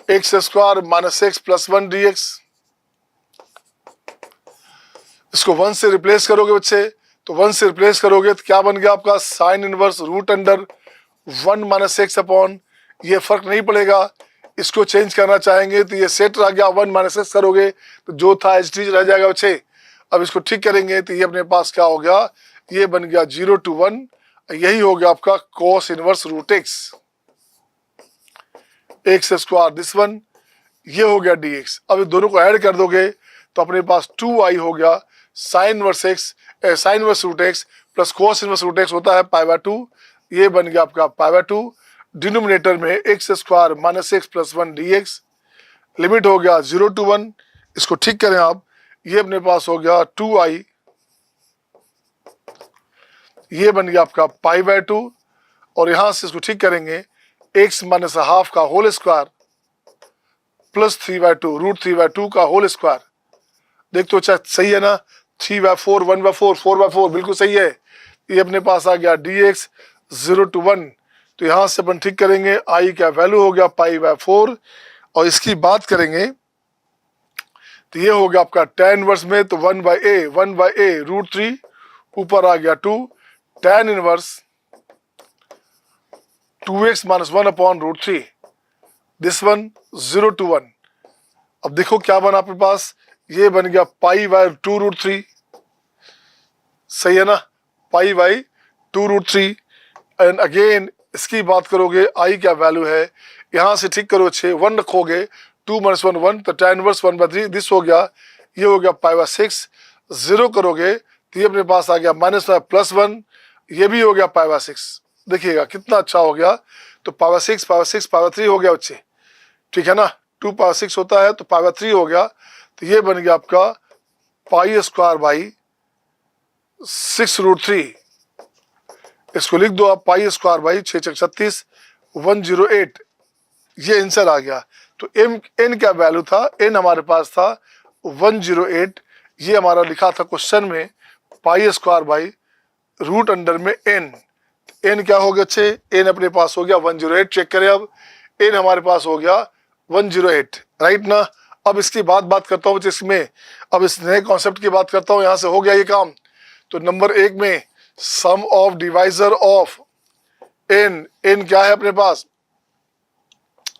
x square minus x plus 1 dx। इसको 1 से रिप्लेस करोगे बच्चे, तो 1 से रिप्लेस करोगे तो क्या बन गया आपका, sine inverse root under 1 minus x upon, ये फर्क नहीं पड़ेगा। इसको चेंज करना चाहेंगे तो ये सेट रह गया, 1 माइनस एक्स करोगे तो जो था एज रह जाएगा बच्चे। अब इसको ठीक करेंगे तो ये अपने पास क्या हो गया, ये बन गया 0 to 1, यही हो गया आपका cos inverse root x, x square this one, ये हो गया dx। अब इन दोनों को ऐड कर दोगे तो अपने पास 2i हो गया, sine inverse x, sine inverse root x plus cos inverse root x होता है π/2, ये बन गया आपका π/2। डिनोमिनेटर में x square minus x plus 1 dx, limit हो गया 0 to 1। इसको ठीक करें आप, ये अपने पास हो गया 2i, ये बन गया आपका π/2, और यहां से इसको ठीक करेंगे, एक्स माइनस हाफ का होल स्क्वायर प्लस 3/2 रूट 3/2 का होल स्क्वायर। देख तो अच्छा सही है ना, 3/4 1/4 4/4 बिल्कुल सही है। ये अपने पास आ गया dx 0 to 1, तो यहां से अपन ठीक करेंगे, i का वैल्यू हो गया π/4, और इसकी बात करेंगे तो ये हो गया आपका tan इनवर्स में, तो 1/a रूट 3, ऊपर आ गया 2 tan inverse 2x minus 1 upon root 3, this one 0 to 1। अब देखो क्या बना आपके पास, ये बन गया π/2 रूट 3, सही है ना, π/2 रूट 3। एंड अगेन इसकी बात करोगे, i क्या वैल्यू है, यहां से ठीक करो 1 रखोगे, 2 माइनस 1 1, तो tan इनवर्स 1/3 दिस हो गया, ये हो गया π/6। 0 करोगे तो ये अपने पास आ गया -5 प्लस 1, ये भी हो गया π/6। देखिएगा कितना अच्छा हो गया, तो π/6 π/3 हो गया बच्चे, ठीक है ना, 2/6 होता है तो π/3 हो गया, तो ये बन गया आपका π² 6 रूट 3। इसको लिख दो आप, π² 6 6 36 108, ये आंसर आ गया। तो n का वैल्यू था, n हमारे पास था 108, ये हमारा लिखा था क्वेश्चन में π² रूट अंडर में n क्या हो गया अच्छे, n अपने पास हो गया 108। चेक करें अब, n हमारे पास हो गया 108, राइट ना। अब इसकी बात करता हूँ इसमें, अब इस नए कॉन्सेप्ट की बात करता हूँ, यहां से हो गया ये काम। तो नंबर 1 में सम ऑफ डिवाइजर ऑफ n क्या है अपने पास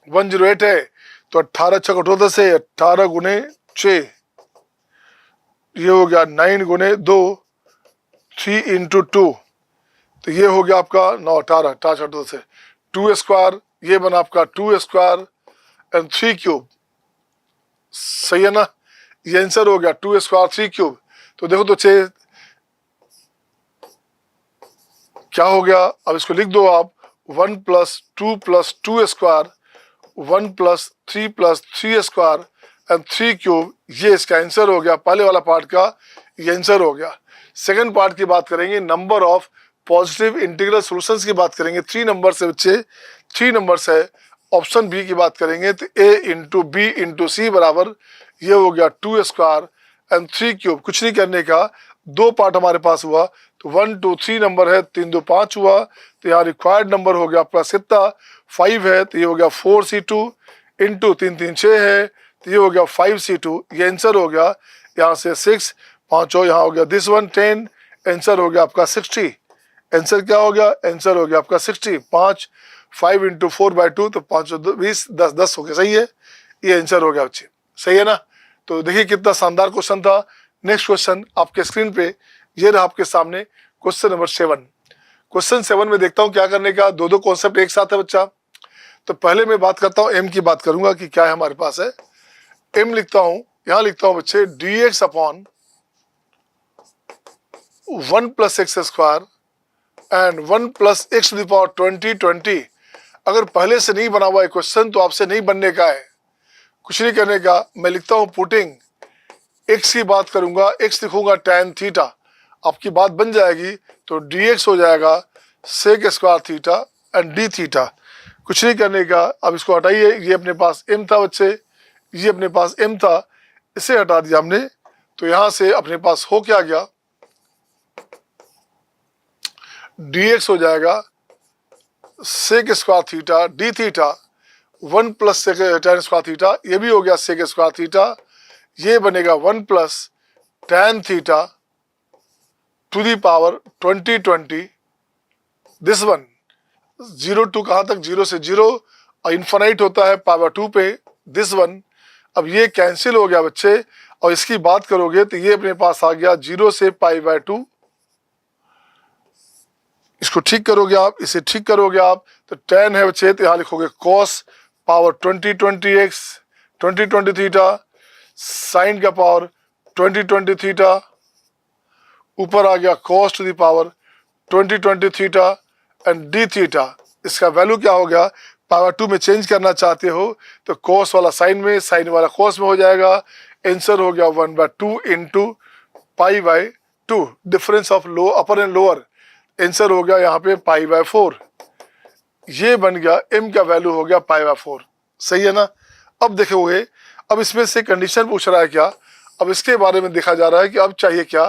108 है, तो 18 6 18 से 18 गुने 6, ये हो गया 9 गुने 2 3 into 2, तो ये हो गया आपका 9 18 18 से 2 स्क्वायर, ये बना आपका 2 स्क्वायर एंड 3 क्यूब, सही है ना, ये आंसर हो गया 2 स्क्वायर 3 क्यूब। तो देखो तो क्या हो गया, अब इसको लिख दो आप, 1 + 2 + 2 स्क्वायर 1 + 3 + 3 स्क्वायर एंड 3 क्यूब, ये इसका आंसर हो गया। पहले वाला पार्ट का ये आंसर हो गया। सेकंड पार्ट की बात करेंगे, number of positive integral solutions की बात करेंगे। 3 नंबर से बच्चे, 3 नंबर से ऑप्शन बी की बात करेंगे, तो a × b × c बराबर, ये हो गया 2 स्क्वायर एंड 3 क्यूब। कुछ नहीं करने का, 2 पार्ट हमारे पास हुआ, तो 1 2 3 नंबर है, 3 2 5 हुआ, तो यहाँ रिक्वायर्ड नंबर हो गया आपका कितना 5 है, तो ये हो गया 4c2 × 3 3 6 है, तो ये हो गया 5c2, ये आंसर हो गया। यहाँ से 6 5 यहाँ हो गया दिस वन 10, आंसर हो गया आपका 60। आंसर क्या हो गया, आंसर हो गया आपका 60। 5 × 4/2, तो 5 20 10 10 हो गया, सही है, ये आंसर हो गया बच्चे, सही है ना। तो देखिए कितना शानदार क्वेश्चन था। नेक्स्ट क्वेश्चन आपके स्क्रीन पे ये रहा आपके सामने। Question number 7। क्वेश्चन 7 में देखता हूं क्या करने का, दो दो कॉन्सेप्ट एक साथ है बच्चा। तो पहले मैं बात करता हूं m की बात करूंगा कि क्या है हमारे पास है। m लिखता हूं, यहां लिखता हूं बच्चे dx upon 1 plus x square and 1 plus x to the power 20। अगर पहले से नहीं बना हुआ है क्वेश्चन तो आपसे नहीं बनने का है, कुछ नहीं करने का। मैं लिखता हूं पुटिंग x की बात करूंगा, x लिखूंगा tan थीटा, आपकी बात बन जाएगी। तो dx हो जाएगा sec square theta and d theta, कुछ नहीं करने का। अब इसको हटाइए, ये अपने पास m था बच्चे, ये अपने पास m था, इसे हटा दिया हमने। तो यहां से अपने पास हो क्या गया, dx हो जाएगा sec square theta d theta 1 plus tan square theta, ये भी हो गया sec स्क्वायर थीटा, ये बनेगा 1 plus tan theta to the power 20। This one 0 to कहाँ तक, 0 से 0 और इन्फाइनाइट होता है पावर 2 पे। दिस वन, अब ये कैंसिल हो गया बच्चे, और इसकी बात करोगे तो ये अपने पास आ गया 0 से π/2। इसको ठीक करोगे आप, इसे ठीक करोगे आप, तो tan है बच्चे, तो यहाँ लिखोगे cos power 20x 20 theta, sine का पावर 20 थीटा, ऊपर आ गया cos to the power 20 theta and d theta. इसका वैल्यू क्या हो गया, पावर 2 में चेंज करना चाहते हो तो cos वाला साइन में, साइन वाला cos में हो जाएगा। आंसर हो गया 1/2 इंटू π/2, डिफरेंस ऑफ लो अपर एंड लोअर। आंसर हो गया यहाँ पे π/4, ये बन गया m का वैल्यू हो गया π/4। सही है ना। अब देखोगे, अब इसमें से कंडीशन पूछ रहा है क्या, अब इसके बारे में देखा जा रहा है कि अब चाहिए क्या,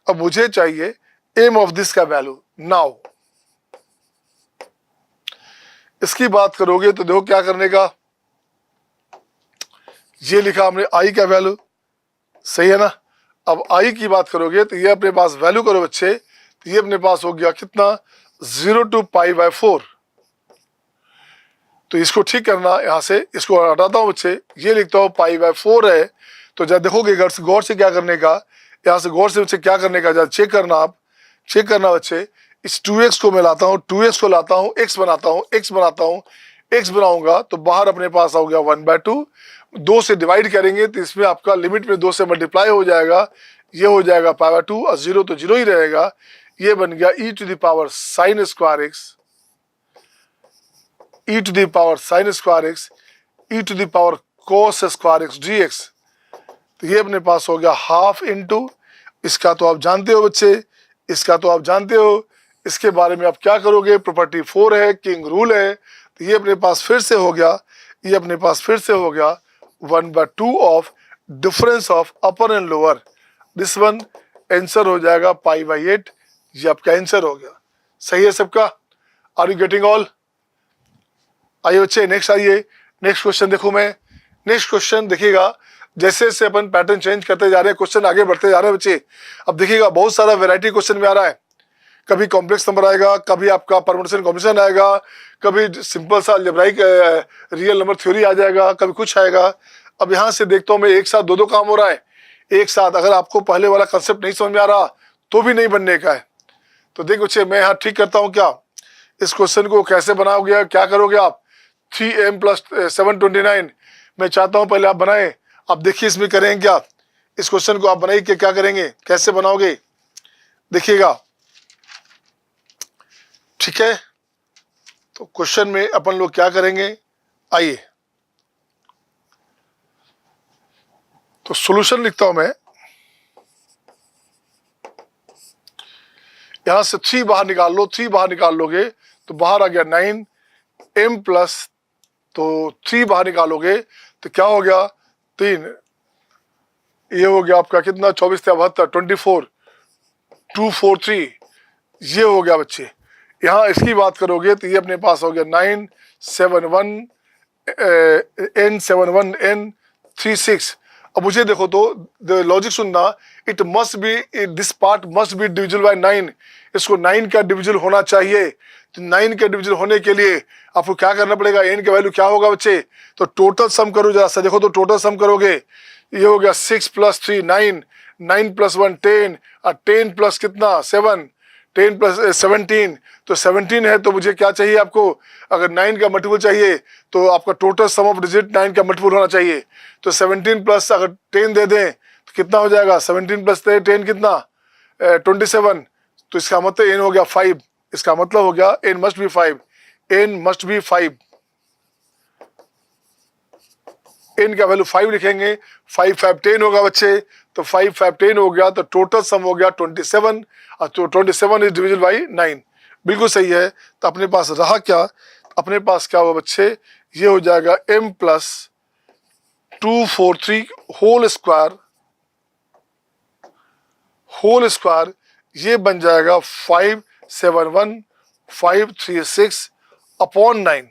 अब मुझे चाहिए m ऑफ दिस का वैल्यू। नाउ इसकी बात करोगे तो देखो क्या करने का, ये लिखा हमने i का वैल्यू, सही है ना। अब i की बात करोगे तो ये अपने पास वैल्यू करो बच्चे, तो ये अपने पास हो गया कितना, 0 टू π/4। तो इसको ठीक करना, यहाँ से इसको हटाता हूँ बच्चे, ये लिखता हूँ π/4 है। तो जब देखोगे गौर से क्या करने का, यहाँ से गौर से बच्चे क्या करने का, जब चेक करना, आप चेक करना बच्चे, इस 2x को मैं लाता हूँ, 2x को लाता हूँ, x बनाता हूँ, x बनाता हूँ, x बनाऊंगा तो बाहर अपने पास हो गया 1/2। 2 से डिवाइड करेंगे तो इसमें आपका लिमिट में 2 से मल्टीप्लाई हो जाएगा, ये हो जाएगा π/2 और 0 तो 0 ही रहेगा। ये बन गया e to the power sine square x, e to the power sine square x, e to the power cos square x dx। तो ये अपने पास हो गया हाफ इंटू, इसका तो आप जानते हो बच्चे, इसका तो आप जानते हो, इसके बारे में आप क्या करोगे, प्रॉपर्टी 4 है, किंग रूल है। तो ये अपने पास फिर से हो गया, ये अपने पास फिर से हो गया 1/2 of difference of upper and lower. This one answer हो जाएगा π/8, ये आपका आंसर हो गया। सही है सबका, आर यू गेटिंग ऑल। आइए बच्चे नेक्स्ट आइए, नेक्स्ट क्वेश्चन देखो मैं। नेक्स्ट क्वेश्चन देखिएगा, जैसे जैसे अपन पैटर्न चेंज करते जा रहे हैं, क्वेश्चन आगे बढ़ते जा रहे हैं बच्चे। अब देखिएगा बहुत सारा वैरायटी क्वेश्चन में आ रहा है, कभी कॉम्प्लेक्स नंबर आएगा, कभी आपका परमुटेशन कॉम्बिनेशन आएगा, कभी सिंपल सा अलजेब्राइक रियल नंबर थ्योरी आ जाएगा, कभी कुछ आएगा। अब यहाँ से देखता हूँ मैं, एक साथ दो काम हो रहा है एक साथ। अगर आपको पहले वाला कंसेप्ट नहीं समझ में आ रहा तो भी नहीं बनने का है। तो देखो बच्चे, मैं यहाँ ठीक करता हूँ क्या, इस क्वेश्चन को कैसे बनाओगे, क्या करोगे आप, 3m + 729 मैं चाहता हूँ पहले आप बनाएं। आप देखिए इसमें करेंगे क्या, इस क्वेश्चन को आप बनाइए कि क्या करेंगे, कैसे बनाओगे देखिएगा, ठीक है। तो क्वेश्चन में अपन लोग क्या करेंगे, आइए तो सॉल्यूशन लिखता हूं मैं। यहां से 3 बाहर निकाल लो, 3 बाहर निकाल लोगे तो बाहर आ गया 9m प्लस, तो 3 बाहर निकालोगे तो क्या हो गया 3, ये हो गया आपका कितना 24 × 72 243, ये हो गया बच्चे। यहाँ इसकी बात करोगे तो ये अपने पास हो गया 971 n71 n36। अब मुझे देखो तो लॉजिक सुनना, it must be, this part must be divisible by 9, इसको 9 का डिविजन होना चाहिए। तो 9 का डिविजन होने के लिए आपको क्या करना पड़ेगा, n का वैल्यू क्या होगा बच्चे, तो टोटल सम करो जरा सा, देखो तो टोटल सम करोगे, ये हो गया 6 + 3 9, 9 + 1 10 और 10 प्लस कितना 7, 10 प्लस 17, तो 17 है तो मुझे क्या चाहिए आपको, अगर 9 का मल्टीपल चाहिए तो आपका टोटल सम ऑफ डिजिट 9 का मल्टीपल होना चाहिए। तो 17 प्लस अगर 10 दे दें तो कितना हो जाएगा, 17 प्लस 10 कितना, 27। तो इसका मतलब n हो गया 5, इसका मतलब हो गया n must be 5, n must be 5, n का वैल्यू 5 लिखेंगे, 5 5 10 होगा बच्चे, तो 5 5 10 हो गया, तो टोटल सम हो गया 27, और तो 27 इज डिविजिबल बाई 9, बिल्कुल सही है। तो अपने पास रहा क्या, अपने पास क्या हुआ बच्चे, ये हो जाएगा m प्लस 243 होल स्क्वायर, ये बन जाएगा 571536 अपॉन 9,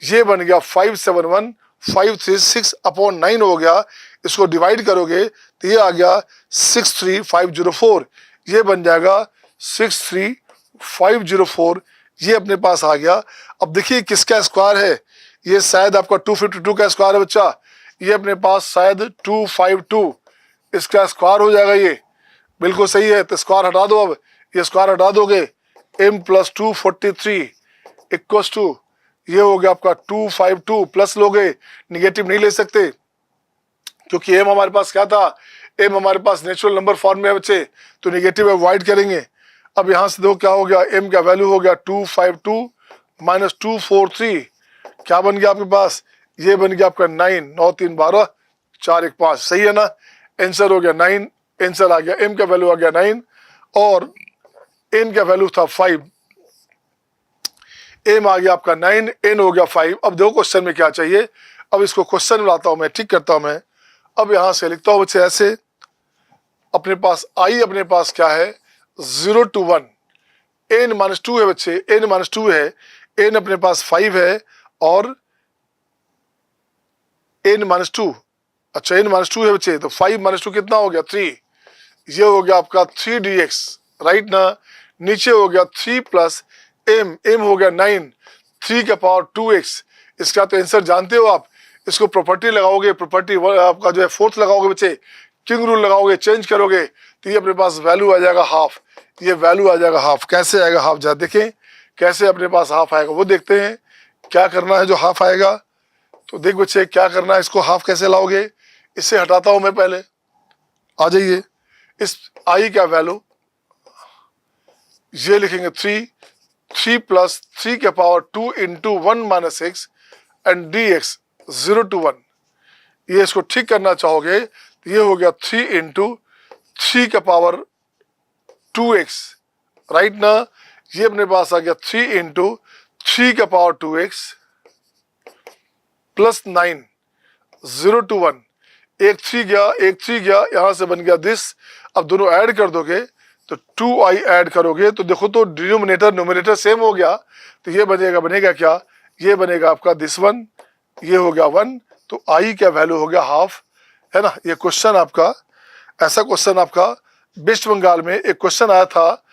ये बन गया 571536 अपॉन 9 हो गया। इसको डिवाइड करोगे तो ये आ गया 63504, ये बन जाएगा 63504, ये अपने पास आ गया। अब देखिए किसका स्क्वायर है, ये शायद आपका 252 का स्क्वायर है बच्चा, ये अपने पास शायद 252 इसका स्क्वायर हो जाएगा, ये बिल्कुल सही है। तो स्क्वायर हटा दो, अब ये स्क्वायर हटा दोगे, m प्लस 243 इक्वल टू, ये हो गया आपका 252, प्लस लोगे निगेटिव नहीं ले सकते क्योंकि m हमारे पास क्या था, m हमारे पास नेचुरल नंबर फॉर्म में है बच्चे, तो निगेटिव अवॉइड करेंगे। अब यहाँ से देखो क्या हो गया, m का वैल्यू हो गया 252 माइनस 243, क्या बन गया आपके पास, ये बन गया आपका 9, 9 3 12 4 1 5, सही है ना, आंसर हो गया 9, आंसर आ गया, m का वैल्यू आ गया 9 और n का वैल्यू था 5, m आ गया आपका 9, n हो गया 5। अब देखो क्वेश्चन में क्या चाहिए, अब इसको क्वेश्चन में लाता हूं मैं, ठीक करता हूं मैं। अब यहां से लिखता हूं बच्चे ऐसे, अपने पास i अपने पास क्या है 0 to 1, n माइनस 2 है बच्चे, n माइनस 2 है, n अपने पास 5 है और n माइनस 2, अच्छा n माइनस 2 है बच्चे, तो 5 माइनस 2 कितना हो गया 3, ये हो गया आपका 3dx, राइट ना। नीचे हो गया 3 प्लस m हो गया 9, 3 का पावर 2x, इसका तो आंसर जानते हो आप। इसको प्रॉपर्टी लगाओगे, प्रॉपर्टी आपका जो है फोर्थ लगाओगे बच्चे, किंग रूल लगाओगे, चेंज करोगे तो ये अपने पास वैल्यू आ जाएगा हाफ, ये वैल्यू आ जाएगा हाफ। कैसे आएगा हाफ, जा देखें कैसे अपने पास हाफ आएगा, वो देखते हैं क्या करना है जो हाफ आएगा। तो देख बच्चे क्या करना है, इसको हाफ कैसे लाओगे, इससे हटाता हूं मैं पहले, आ जाइए। इस आई का वैल्यू ये लिखेंगे 3 प्लस 3 के power 2 into 1 minus x and D x 0 to 1, ये इसको ठीक करना चाहोगे तो ये हो गया 3 इंटू 3 का पावर 2x, राइट ना। ये अपने पास आ गया 3 इंटू 3 का पावर 2x प्लस 9, 0 to 1, एक 3 गया, यहां से बन गया दिस। अब दोनों ऐड कर दोगे तो 2i ऐड करोगे तो देखो तो डिनोमिनेटर न्यूमरेटर सेम हो गया, तो ये बनेगा क्या, ये बनेगा आपका दिस वन, ये हो गया 1, तो i का वैल्यू हो गया हाफ, है ना। ये क्वेश्चन आपका, ऐसा क्वेश्चन आपका वेस्ट बंगाल में एक क्वेश्चन आया था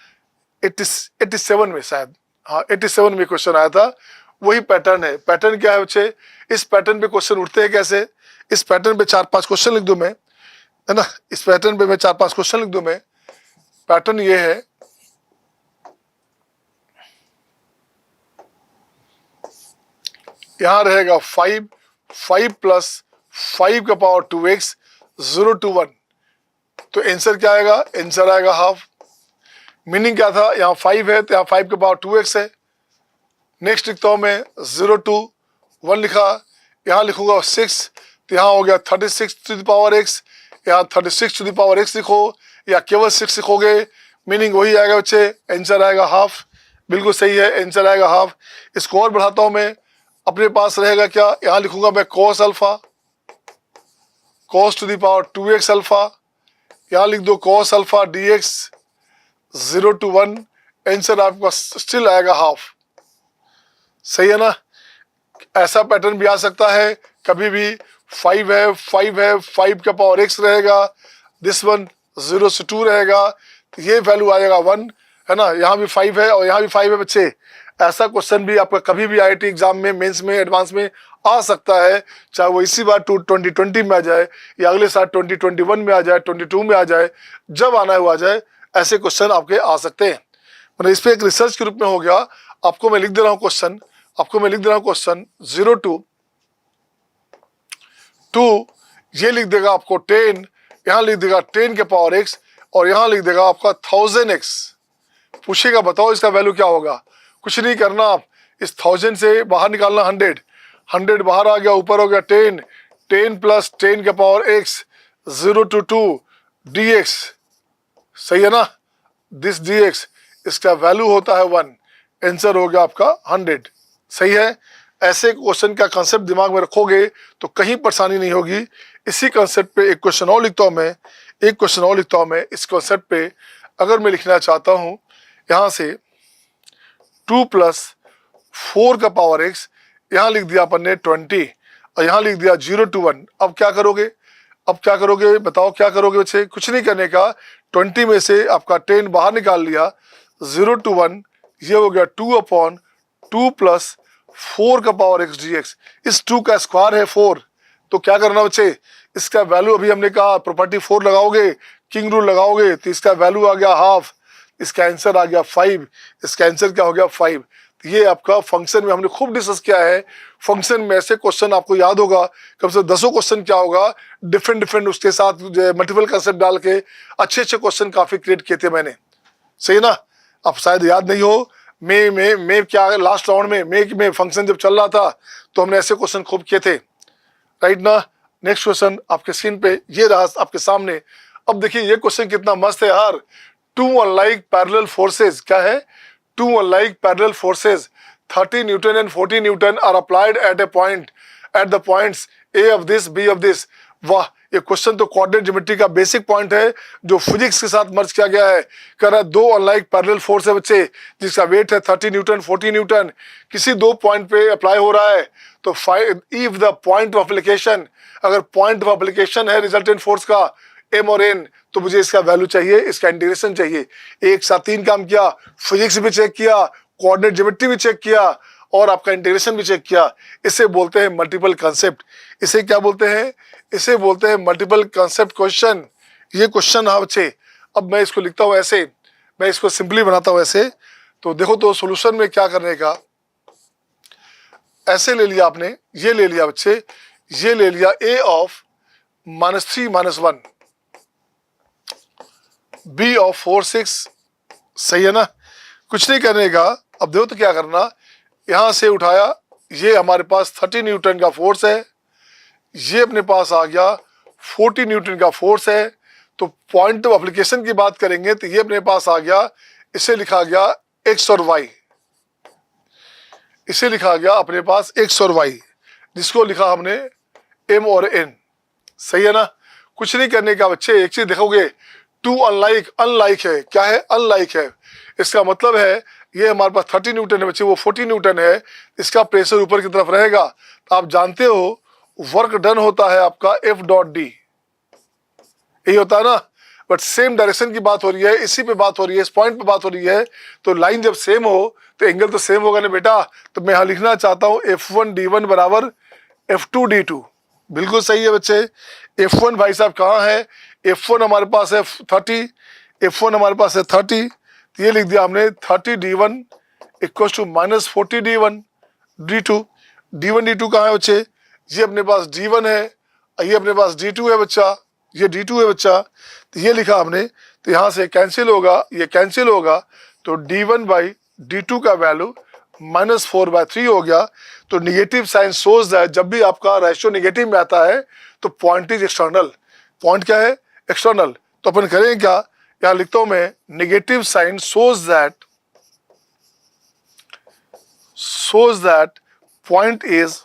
87 में शायद, हाँ 87 में क्वेश्चन आया था, वही पैटर्न है। पैटर्न क्या है बच्चे, इस पैटर्न पे क्वेश्चन उठते हैं कैसे, इस पैटर्न पे 4-5 क्वेश्चन लिख दूं मैं, है ना, इस पैटर्न पे मैं 4-5 क्वेश्चन लिख दूं मैं। पैटर्न ये है, यहां रहेगा 5 प्लस 5 का पावर 2x 0 to 1, तो आंसर क्या आएगा, आंसर आएगा हाफ। मीनिंग क्या था, यहाँ 5 है तो यहाँ 5 का पावर 2x है। नेक्स्ट लिखता हूं मैं 0 to 1 लिखा, यहाँ लिखूंगा 6, तो यहाँ हो गया 36 टू द पावर x, यहाँ 36 टू द पावर x लिखो या केवल 6 लिखोगे, मीनिंग वही आएगा बच्चे, आंसर आएगा हाफ, बिल्कुल सही है, आंसर आएगा हाफ। इसको और बढ़ाता हूं मैं, अपने पास रहेगा क्या, यहाँ लिखूंगा मैं cos alpha, cos to the power 2x alpha, यहाँ लिख दो cos alpha dx 0 to 1, answer आपका स्टिल आएगा हाफ, सही है ना। ऐसा पैटर्न भी आ सकता है, कभी भी 5 है 5 का पावर x रहेगा, दिस वन 0 से 2 रहेगा, तो ये वैल्यू आ जाएगा 1, है ना। यहाँ भी 5 है और यहाँ भी 5 है बच्चे। ऐसा क्वेश्चन भी आपका कभी भी आईआईटी एग्जाम में, मेंस में, एडवांस में आ सकता है, चाहे वो इसी बार 2020 में आ जाए या अगले साल 2021 में आ जाए, 22 में आ जाए, जब आना है वो आ जाए, ऐसे क्वेश्चन आपके आ सकते हैं। मतलब इस पे एक रिसर्च के रूप में हो गया। आपको मैं लिख दे रहा हूँ क्वेश्चन, आपको मैं लिख दे रहा हूँ क्वेश्चन 0 to 2, ये लिख देगा आपको 10, यहाँ लिख देगा 10 के पावर x, और यहाँ लिख देगा आपका 1000x। पूछेगा बताओ इसका वैल्यू क्या होगा। कुछ नहीं करना, आप इस 1000 से बाहर निकालना 100, 100 बाहर आ गया, ऊपर हो गया 10, 10 प्लस 10 के पावर x, 0 to 2 dx, सही है ना, दिस dx, इसका वैल्यू होता है 1, आंसर हो गया आपका 100, सही है। ऐसे क्वेश्चन का कंसेप्ट दिमाग में रखोगे तो कहीं परेशानी नहीं होगी। इसी कंसेप्ट पे एक क्वेश्चन और लिखता हूँ मैं, एक क्वेश्चन और लिखता हूँ मैं इस कंसेप्ट पे। अगर मैं लिखना चाहता हूँ यहाँ से 2 प्लस 4 का पावर x, यहाँ लिख दिया अपन ने 20, और यहाँ लिख दिया 0 to 1। अब क्या करोगे, अब क्या करोगे बताओ, क्या करोगे बच्चे। कुछ नहीं करने का, 20 में से आपका 10 बाहर निकाल लिया, 0 to 1, ये हो गया 2/2 प्लस 4 का पावर x dx। इस 2 का स्क्वायर है 4, तो क्या करना बच्चे, इसका वैल्यू अभी हमने कहा प्रॉपर्टी 4 लगाओगे, किंग रूल लगाओगे, तो इसका वैल्यू आ गया हाफ, इसका आंसर आ गया 5, इसका आंसर क्या हो गया 5। तो ये आपका फंक्शन में हमने खूब डिस्कस किया है। फंक्शन में ऐसे क्वेश्चन आपको याद होगा कम से 10 क्वेश्चन क्या होगा, डिफरेंट डिफरेंट उसके साथ मल्टीपल कंसेप्ट डाल के अच्छे अच्छे क्वेश्चन काफी क्रिएट किए थे मैंने, सही ना। अब शायद याद नहीं हो, मैं क्या लास्ट राउंड में फंक्शन जब चल रहा था तो हमने ऐसे क्वेश्चन खूब किए थे, राइट ना। नेक्स्ट क्वेश्चन आपके स्क्रीन पे ये रहा आपके सामने। अब देखिए ये क्वेश्चन कितना मस्त है यार। 2 अनलाइक पैरेलल फोर्सेस, क्या है, 2 unlike parallel forces 30 newton and 40 newton are applied at the points A of this B of this. वाह, ये क्वेश्चन तो कोऑर्डिनेट ज्योमेट्री का बेसिक पॉइंट है जो फिजिक्स के साथ मर्ज किया गया है। कह रहा है 2 अनलाइक पैरेलल फोर्स है बच्चे, जिसका वेट है 30 न्यूटन 40 न्यूटन, किसी 2 पॉइंट पे अप्लाई हो रहा है। तो if the point of application, अगर पॉइंट ऑफ एप्लीकेशन है रिजल्टेंट फोर्स का m और n, तो मुझे इसका वैल्यू चाहिए, इसका इंटीग्रेशन चाहिए। एक साथ 3 काम किया, फिजिक्स भी चेक किया, कोऑर्डिनेट ज्योमेट्री भी चेक किया, और आपका इंटीग्रेशन भी चेक किया। इसे बोलते हैं मल्टीपल कंसेप्ट। इसे क्या बोलते हैं, इसे बोलते हैं मल्टीपल कंसेप्ट क्वेश्चन। ये क्वेश्चन हाँ बच्चे। अब मैं इसको लिखता हूँ ऐसे, मैं इसको सिंपली बनाता हूँ ऐसे। तो देखो तो सोल्यूशन में क्या करने का, ऐसे ले लिया आपने, ये ले लिया बच्चे, ये ले लिया a ऑफ -3 - 1 b ऑफ 4 6, सही है ना। कुछ नहीं करने का। अब देखो तो क्या करना, यहां से उठाया, ये हमारे पास 30 न्यूटन का फोर्स है, ये अपने पास आ गया 40 न्यूटन का फोर्स है। तो पॉइंट ऑफ एप्लीकेशन की बात करेंगे तो ये अपने पास आ गया, इसे लिखा गया x और y, इसे लिखा गया अपने पास x और y, जिसको लिखा हमने m और n, सही है ना। कुछ नहीं करने का बच्चे। एक चीज देखोगे, 2 अनलाइक है, क्या है, अनलाइक है। इसका मतलब है ये हमारे पास 30 न्यूटन है बच्चे, वो 40 न्यूटन है, इसका प्रेशर ऊपर की तरफ रहेगा। तो आप जानते हो वर्क डन होता है आपका F.D, यही होता है ना। बट सेम डायरेक्शन की बात हो रही है, इसी पे बात हो रही है, इस पॉइंट पे बात हो रही है। तो लाइन जब सेम हो तो एंगल तो सेम होगा ना बेटा। तो मैं यहाँ लिखना चाहता हूँ F1D1 बराबर F2D2। बिल्कुल सही है बच्चे। F1 भाई साहब कहाँ है, F1 हमारे पास है 30, F1 हमारे पास है 30, तो ये लिख दिया हमने 30D1 equal to -40D1 D2। D1 D2 कहाँ है बच्चे, ये अपने पास D1 है, ये अपने पास D2 है बच्चा, ये D2 है बच्चा। तो ये लिखा हमने, तो यहाँ से कैंसिल होगा, ये कैंसिल होगा, तो D1 बाई D2 का वैल्यू -4/3 हो गया। तो निगेटिव साइन शोज दैट जब भी आपका रेशियो निगेटिव में आता है तो पॉइंट इज एक्सटर्नल। पॉइंट क्या है, एक्सटर्नल। तो अपन करें क्या, यहाँ लिखता हूं मैं, negative sign shows that point is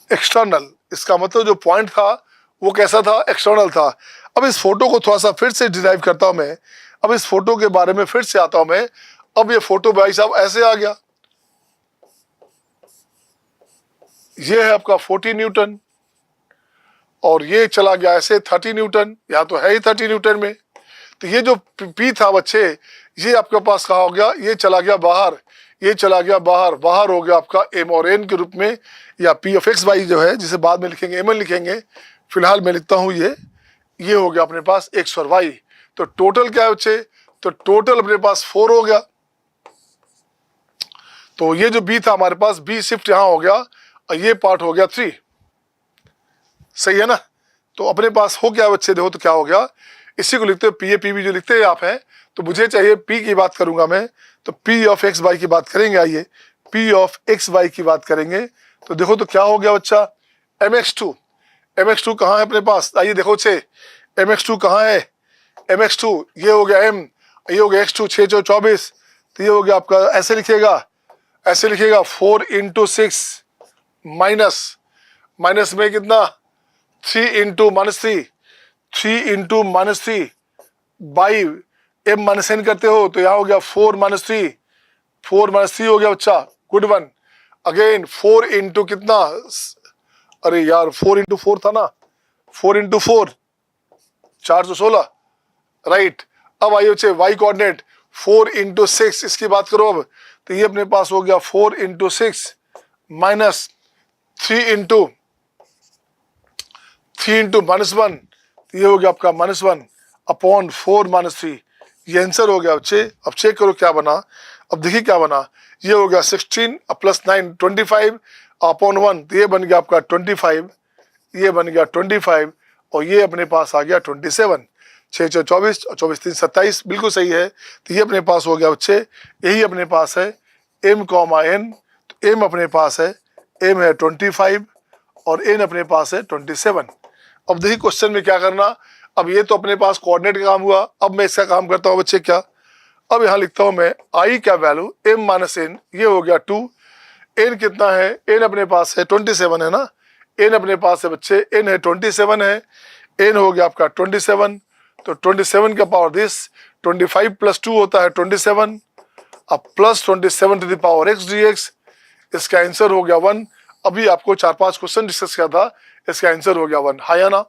external. इसका मतलब जो पॉइंट था वो कैसा था, एक्सटर्नल था। अब इस फोटो को थोड़ा सा फिर से डिराइव करता हूं मैं, अब इस फोटो के बारे में फिर से आता हूं मैं। अब ये फोटो भाई साहब ऐसे आ गया, ये है आपका 40 न्यूटन, और ये चला गया ऐसे 30 न्यूटन, यहाँ तो है ही 30 न्यूटन में। तो ये जो P था बच्चे, ये आपके पास कहाँ हो गया, ये चला गया बाहर, ये चला गया बाहर, बाहर हो गया आपका M और N के रूप में, या P of x y जो है, जिसे बाद में लिखेंगे Mn लिखेंगे। फिलहाल मैं लिखता हूँ ये हो गया अपने पास x और y। तो तो टोटल क्या है बच्चे, तो टोटल अपने पास 4 हो गया। तो ये जो बी था हमारे पास, बी शिफ्ट यहां हो गया और ये पार्ट हो गया 3। सही है ना। तो अपने पास हो गया बच्चे, देखो तो क्या हो गया, इसी को लिखते हो पी ए पी बी जो लिखते हैं आप हैं। तो मुझे चाहिए पी की बात करूंगा मैं, तो पी ऑफ एक्स वाई की बात करेंगे। आइए पी ऑफ एक्स वाई की बात करेंगे। तो देखो तो क्या हो गया बच्चा, mx2, mx2 कहाँ है अपने पास, आइए देखो छे, mx2 कहाँ है, mx2 ये हो गया m, ये हो गया x2, 6 चौ 24, तो ये हो गया आपका, ऐसे लिखिएगा, ऐसे लिखिएगा 4 इंटू 6 माइनस में कितना 3 into -3, 3 into -3 by m minus n करते हो तो यहाँ हो गया 4 -3, 4 -3 हो गया बच्चा, गुड वन। अगेन 4 इंटू कितना, अरे यार 4 इंटू 4 था ना, 4 इंटू 4 416, राइट। अब आइए बच्चे y कोऑर्डिनेट 4 इंटू 6, इसकी बात करो अब, तो ये अपने पास हो गया 4 इंटू 6 माइनस 3 इंटू -1, तो ये हो गया आपका -1 अपॉन 4 -3, ये आंसर हो गया बच्चे। अब चेक करो क्या बना, अब देखिए क्या बना, ये हो गया 16 प्लस 9 25 अपॉन 1, तो ये बन गया आपका 25, ये बन गया 25 और ये अपने पास आ गया 27, 6 चौ 24 और 24 3 27, बिल्कुल सही है। तो ये अपने पास हो गया बच्चे, यही अपने पास है m, n, तो m अपने पास है, m है 25 और n अपने पास है 27। अब देखिए क्वेश्चन में क्या करना, अब ये तो अपने पास कोऑर्डिनेट का काम हुआ, अब मैं इसका काम करता हूँ बच्चे क्या, अब यहाँ लिखता हूँ मैं i क्या वैल्यू m माइनस n, ये हो गया 2, n कितना है, n अपने पास है 27 है ना, n अपने पास है बच्चे, n है 27 है, n हो गया आपका 27, तो 27 का पावर दिस 25 प्लस 2 होता है 27, अब plus 27 to the power x dx, इसका आंसर हो गया 1। अभी आपको 4-5 क्वेश्चन डिस्कस किया था, इसका आंसर हो गया 1। हाँ या ना,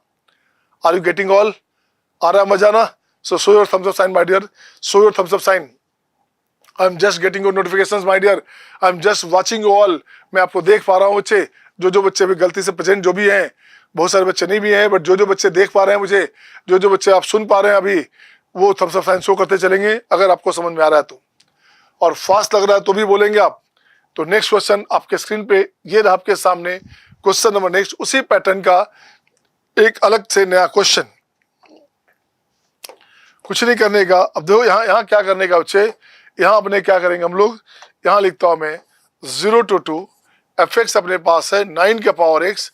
आर यू गेटिंग ऑल, आ रहा है मजा ना। So show your thumbs up sign my dear, show your thumbs up sign, I am just getting your notifications my dear, I am just watching you all, मैं आपको देख पा रहा हूँ बच्चे, जो बच्चे भी गलती से प्रेजेंट जो भी हैं, बहुत सारे बच्चे नहीं भी हैं, बट जो बच्चे देख पा रहे हैं मुझे, जो बच्चे आप सुन पा रहे हैं अभी, वो थम्स अप साइन शो करते चलेंगे अगर आपको समझ में आ रहा है तो, और फास्ट लग रहा है तो भी बोलेंगे आप। तो नेक्स्ट क्वेश्चन आपके स्क्रीन पे ये रहा आपके सामने, क्वेश्चन नंबर नेक्स्ट, उसी पैटर्न का एक अलग से नया क्वेश्चन, कुछ नहीं करने का। अब देखो यहाँ क्या करने का बच्चे, यहाँ अपने क्या करेंगे हम लोग, यहाँ लिखता हूं मैं 0 to 2 fx अपने पास है 9 के पावर x,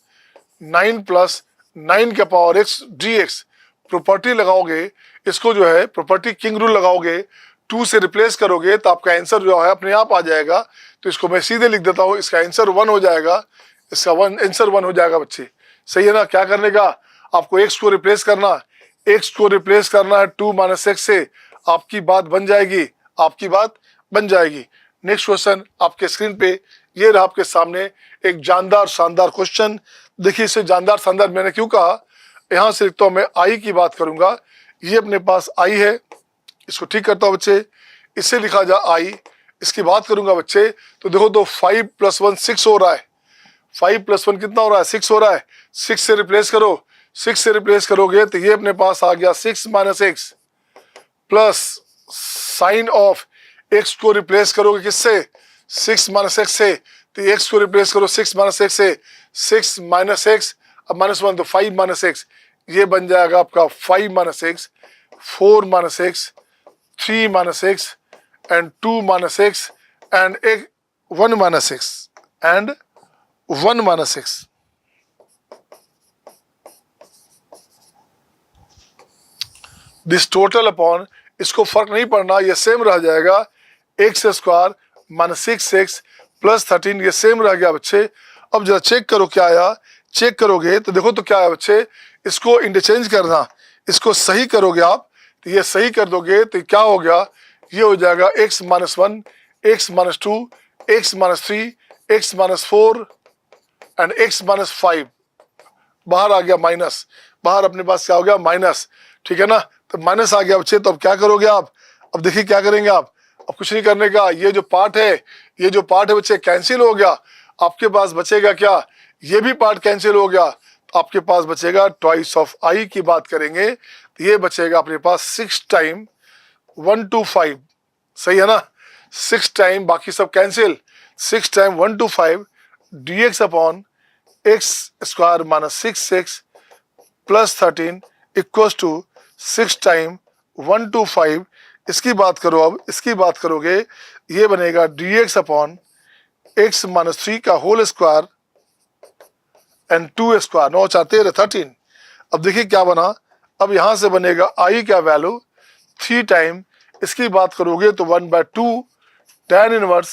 9 प्लस 9 के पावर x dx, प्रॉपर्टी लगाओगे, इसको जो है प्रॉपर्टी किंग रूल लगाओगे, 2 से रिप्लेस करोगे तो आपका आंसर जो है अपने आप आ जाएगा। तो इसको मैं सीधे लिख देता हूँ, इसका आंसर 1 हो जाएगा, इसका आंसर 1 हो जाएगा बच्चे। सही है ना। क्या करने का, आपको x को रिप्लेस करना, x को रिप्लेस करना है 2 माइनस x से, आपकी बात बन जाएगी, आपकी बात बन जाएगी। नेक्स्ट क्वेश्चन आपके स्क्रीन पे ये रहा आपके सामने, एक जानदार शानदार क्वेश्चन। देखिए इसे जानदार शानदार मैंने क्यों कहा, यहाँ से लिखता हूँ मैं आई की बात करूंगा, ये अपने पास आई है, इसको ठीक करता हूँ बच्चे, इससे लिखा जा आई, इसकी बात करूंगा बच्चे। तो देखो तो 5 + 1 6 हो रहा है, 5 + 1 कितना हो रहा है, 6 हो रहा है, 6 से रिप्लेस करो, 6 से रिप्लेस करोगे तो ये अपने पास आ गया 6 minus x, plus sign of x को रिप्लेस करोगे किससे, 6 माइनस x से, तो x को रिप्लेस करो 6 माइनस x से, 6 माइनस x, अब -1 तो 5 माइनस x, ये बन जाएगा आपका 5 minus x, 4 minus x, 3 minus x and 2 minus x and 1 minus x and 1 minus x। This total upon, इसको फर्क नहीं पड़ना, ये सेम रह जाएगा, x² माइनस 6x प्लस 13, ये सेम रह गया बच्चे। अब जरा चेक करो क्या आया, चेक करोगे तो देखो तो क्या है बच्चे, इसको इंटरचेंज करना, इसको सही करोगे आप, तो ये सही कर दोगे तो क्या हो गया, ये हो जाएगा x minus 1, x minus 2, x minus 3, x minus 4 and x minus 5, बाहर आ गया माइनस, बाहर अपने पास क्या हो गया माइनस, ठीक है ना। तो माइनस आ गया बच्चे, तो अब क्या करोगे आप, अब देखिए क्या करेंगे आप, अब कुछ नहीं करने का, ये जो पार्ट है, ये जो पार्ट है बच्चे कैंसिल हो गया, आपके पास बचेगा क्या, ये भी पार्ट कैंसिल हो गया, आपके पास बचेगा ट्वाइस ऑफ आई की बात करेंगे तो ये बचेगा अपने पास 6 टाइम 125, सही है ना, 6 टाइम, बाकी सब cancel, 6 time 125 dx upon x square minus 6 plus 13 equals to 6 time 125। इसकी बात करो, अब इसकी बात करोगे ये बनेगा dx अपॉन एक्स माइनस 3 का होल स्क्वायर एंड 2 स्क्वायर, 9 4 13 13। अब देखिए क्या बना, अब यहां से बनेगा आई का वैल्यू 3 टाइम, इसकी बात करोगे तो 1/2 tan inverse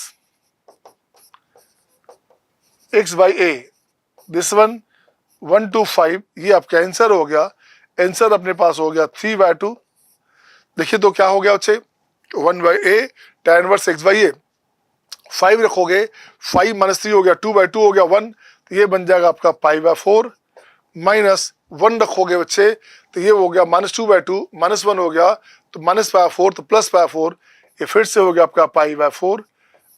x by A, this one 125, ये आपका आंसर हो गया। आंसर अपने पास हो गया 3/2। देखिए तो क्या हो गया बच्चे, 1/a tan inverse x by a, 5 रखोगे 5 माइनस 3 हो गया 2/2 हो गया 1, तो ये बन जाएगा आपका π/4, माइनस 1 रखोगे बच्चे तो ये हो गया -2/2, -1 हो गया तो -π/4, तो +π/4, ये फिर से हो गया आपका π/4,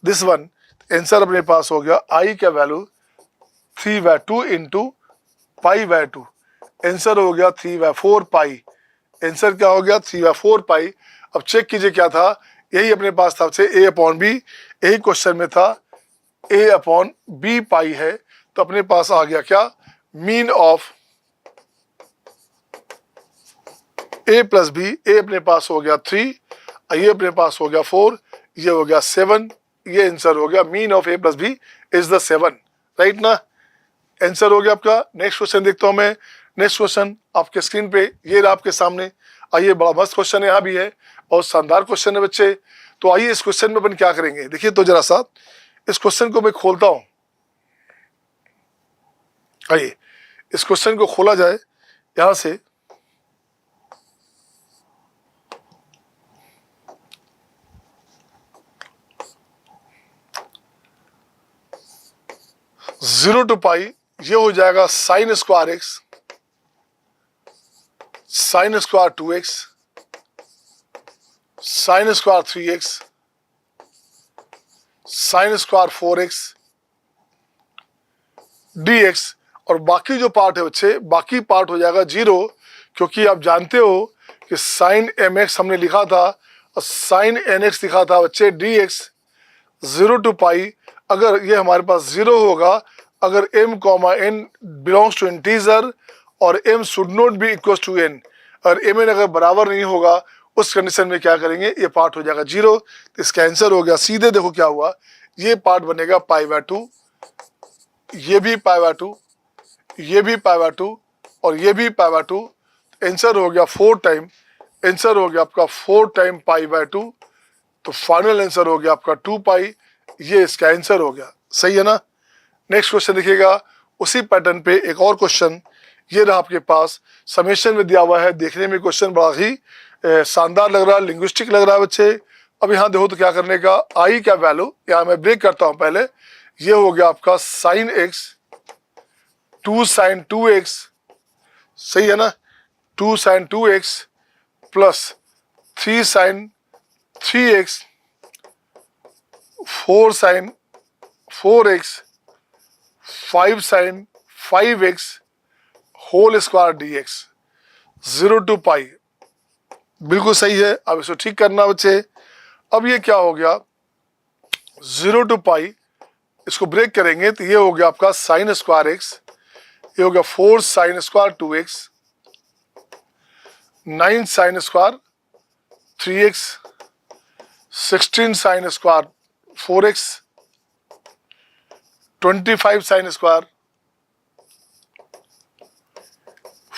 दिस वन। आंसर अपने पास हो गया आई का वैल्यू 3/2 इंटू π/2, आंसर हो गया 3/4 पाई। आंसर क्या हो गया 3/4 पाई। अब चेक कीजिए क्या था, यही अपने पास था से a अपॉन बी, यही क्वेश्चन में था a अपॉन बी पाई है, तो अपने पास आ गया क्या, mean of a plus b, a अपने पास हो गया 3, ये अपने पास हो गया 4, ये हो गया 7, ये आंसर हो गया mean of a plus b is the 7, right ना, आंसर हो गया आपका। नेक्स्ट क्वेश्चन देखता हूं मैं। नेक्स्ट क्वेश्चन आपके स्क्रीन पे ये रहा आपके सामने। आइए, बड़ा मस्त क्वेश्चन है, यहाँ भी है और शानदार क्वेश्चन है बच्चे। तो आइए इस क्वेश्चन में अपन क्या करेंगे, देखिए तो जरा सा इस क्वेश्चन को मैं खोलता हूं। आइए इस क्वेश्चन को खोला जाए यहां से। जीरो टू पाई, ये हो जाएगा sine square x, sine square 2x, sine square 3x, sine square 4x dx, और बाकी जो पार्ट है बच्चे, बाकी पार्ट हो जाएगा 0, क्योंकि आप जानते हो कि साइन mx हमने लिखा था और साइन nx लिखा था बच्चे dx। 0 टू पाई, अगर ये हमारे पास 0 होगा, अगर m comma n belongs to integer और m should not be equal to n, और m n अगर बराबर नहीं होगा उस कंडीशन में क्या करेंगे, ये पार्ट हो जाएगा 0। तो इसका आंसर हो गया सीधे, देखो क्या हुआ, ये पार्ट बनेगा π/2, ये भी π/2, ये भी π/2 और ये भी π/2। आंसर हो गया 4 टाइम, आंसर हो गया आपका 4 टाइम π/2, तो फाइनल आंसर हो गया आपका 2 पाई, ये इसका आंसर हो गया, सही है ना। नेक्स्ट क्वेश्चन देखिएगा, उसी पैटर्न पे एक और क्वेश्चन ये रहा आपके पास, समेशन में दिया हुआ है। देखने में क्वेश्चन बड़ा ही शानदार लग रहा है, लिंग्विस्टिक लग रहा है बच्चे। अब यहाँ देखो तो क्या करने का, आई का वैल्यू यहाँ मैं ब्रेक करता हूँ पहले, ये हो गया आपका साइन एक्स 2 साइन 2x, सही है ना, 2 sine 2x plus 3 sine 3x 4 sine 4x 5 sine 5x whole square dx। 0 to pi, बिल्कुल सही है। अब इसको ठीक करना बच्चे। अब ये क्या हो गया, 0 टू पाई, इसको ब्रेक करेंगे तो ये हो गया आपका साइन स्क्वायर x, ये हो गया 4 sine square 2x, 9 sine square 3x, 16 sine square 4x, 25 sine square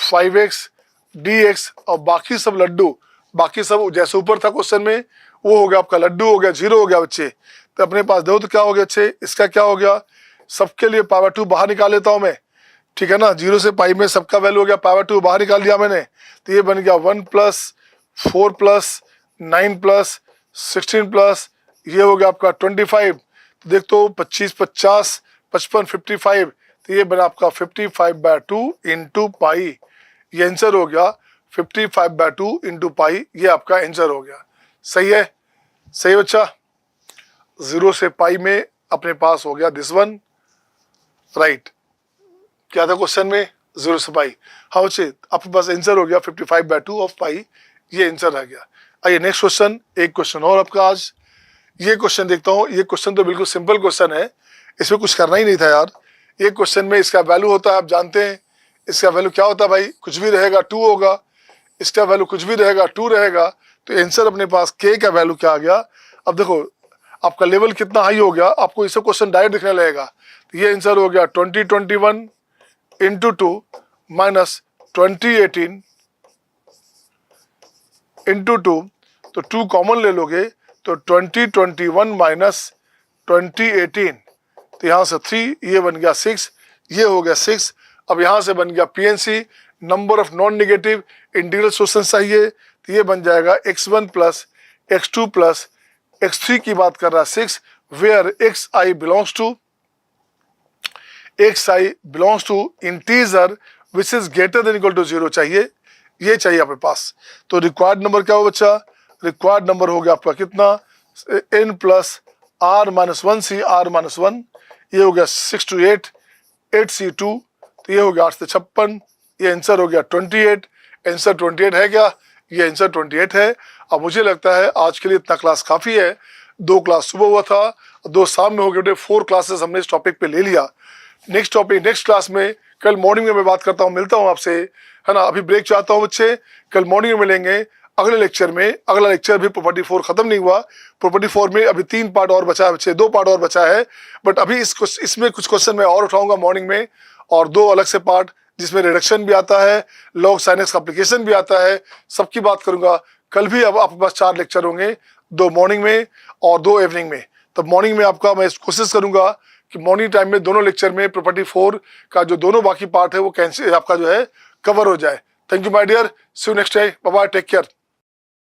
5x dx, और बाकी सब लड्डू, बाकी सब जैसे ऊपर था क्वेश्चन में वो हो गया आपका लड्डू हो गया, 0 हो गया बच्चे। तो अपने पास देखो तो क्या हो गया अच्छे, इसका क्या हो गया, सबके लिए π/2 बाहर निकाल लेता हूं मैं, ठीक है ना। 0 से पाई में सबका वैल्यू हो गया π/2 बाहर निकाल दिया मैंने, तो ये बन गया 1 प्लस 4 प्लस 9 प्लस 16 प्लस, ये हो गया आपका 25। तो देख तो 25 50 55 55, तो ये बना आपका 55/2 इंटू पाई, ये आंसर हो गया 55/2 इंटू पाई, ये आपका आंसर हो गया, सही है, सही बच्चा। 0 से पाई में अपने पास हो गया दिस वन, राइट। क्या था क्वेश्चन में, 0 से पाई। हाँ बच्चे, आपके पास आंसर हो गया 55/2 ऑफ पाई, ये आंसर आ गया। आइए नेक्स्ट क्वेश्चन, एक क्वेश्चन और आपका आज। ये क्वेश्चन देखता हूँ, ये क्वेश्चन तो बिल्कुल सिंपल क्वेश्चन है, इसमें कुछ करना ही नहीं था यार। ये क्वेश्चन में इसका वैल्यू होता है, आप जानते हैं इसका वैल्यू क्या होता है भाई, कुछ भी रहेगा 2 होगा, इसका वैल्यू कुछ भी रहेगा 2 रहेगा, तो आंसर अपने पास k का वैल्यू क्या आ गया। अब देखो आपका लेवल कितना हाई हो गया, आपको ये सब क्वेश्चन डायरेक्ट दिखने लगेगा। तो ये आंसर हो गया 2021 इंटू 2 माइनस 2018 इंटू 2, तो 2 कॉमन ले लोगे तो 2021 माइनस 2018, तो यहाँ से 3, ये बन गया 6, ये हो गया 6। अब यहाँ से बन गया PNC, number of non negative integral solution चाहिए, तो ये बन जाएगा x1 plus x2 plus x3 की बात कर रहा है 6, where xi belongs to integer which is greater than equal to 0 चाहिए, ये चाहिए आपके पास। तो रिक्वायर्ड नंबर क्या हो बच्चा, रिक्वायर्ड नंबर हो गया आपका कितना, n plus r minus 1c r minus 1, ये हो गया 6 to 8 8c2, तो ये हो गया 8 से 56, ये आंसर हो गया 28। आंसर 28 है क्या, ये आंसर 28 है। अब मुझे लगता है आज के लिए इतना क्लास काफ़ी है, 2 क्लास सुबह हुआ था, 2 शाम में हो गए, 4 क्लासेस हमने इस टॉपिक पे ले लिया। नेक्स्ट टॉपिक नेक्स्ट क्लास में कल मॉर्निंग में मैं बात करता हूँ, मिलता हूँ आपसे, है ना। अभी ब्रेक चाहता हूँ बच्चे, कल मॉर्निंग में मिलेंगे अगले लेक्चर में। अगला लेक्चर भी प्रॉपर्टी 4 खत्म नहीं हुआ, प्रॉपर्टी 4 में अभी 3 पार्ट और बचा है बच्चे, 2 पार्ट और बचा है, बट अभी इसमें कुछ क्वेश्चन मैं और उठाऊंगा मॉर्निंग में, और 2 अलग से पार्ट जिसमें रिडक्शन भी आता है, लॉग साइनेक्स का एप्लीकेशन भी आता है, सबकी बात करूंगा। कल भी अब आपके पास 4 लेक्चर होंगे, 2 मॉर्निंग में और 2 इवनिंग में। तब मॉर्निंग में आपका मैं कोशिश करूंगा कि मॉर्निंग टाइम में दोनों लेक्चर में प्रॉपर्टी 4 का जो दोनों बाकी पार्ट है वो कैंसिल आपका जो है कवर हो जाए। Thank you my dear, see you next time, bye bye, take care.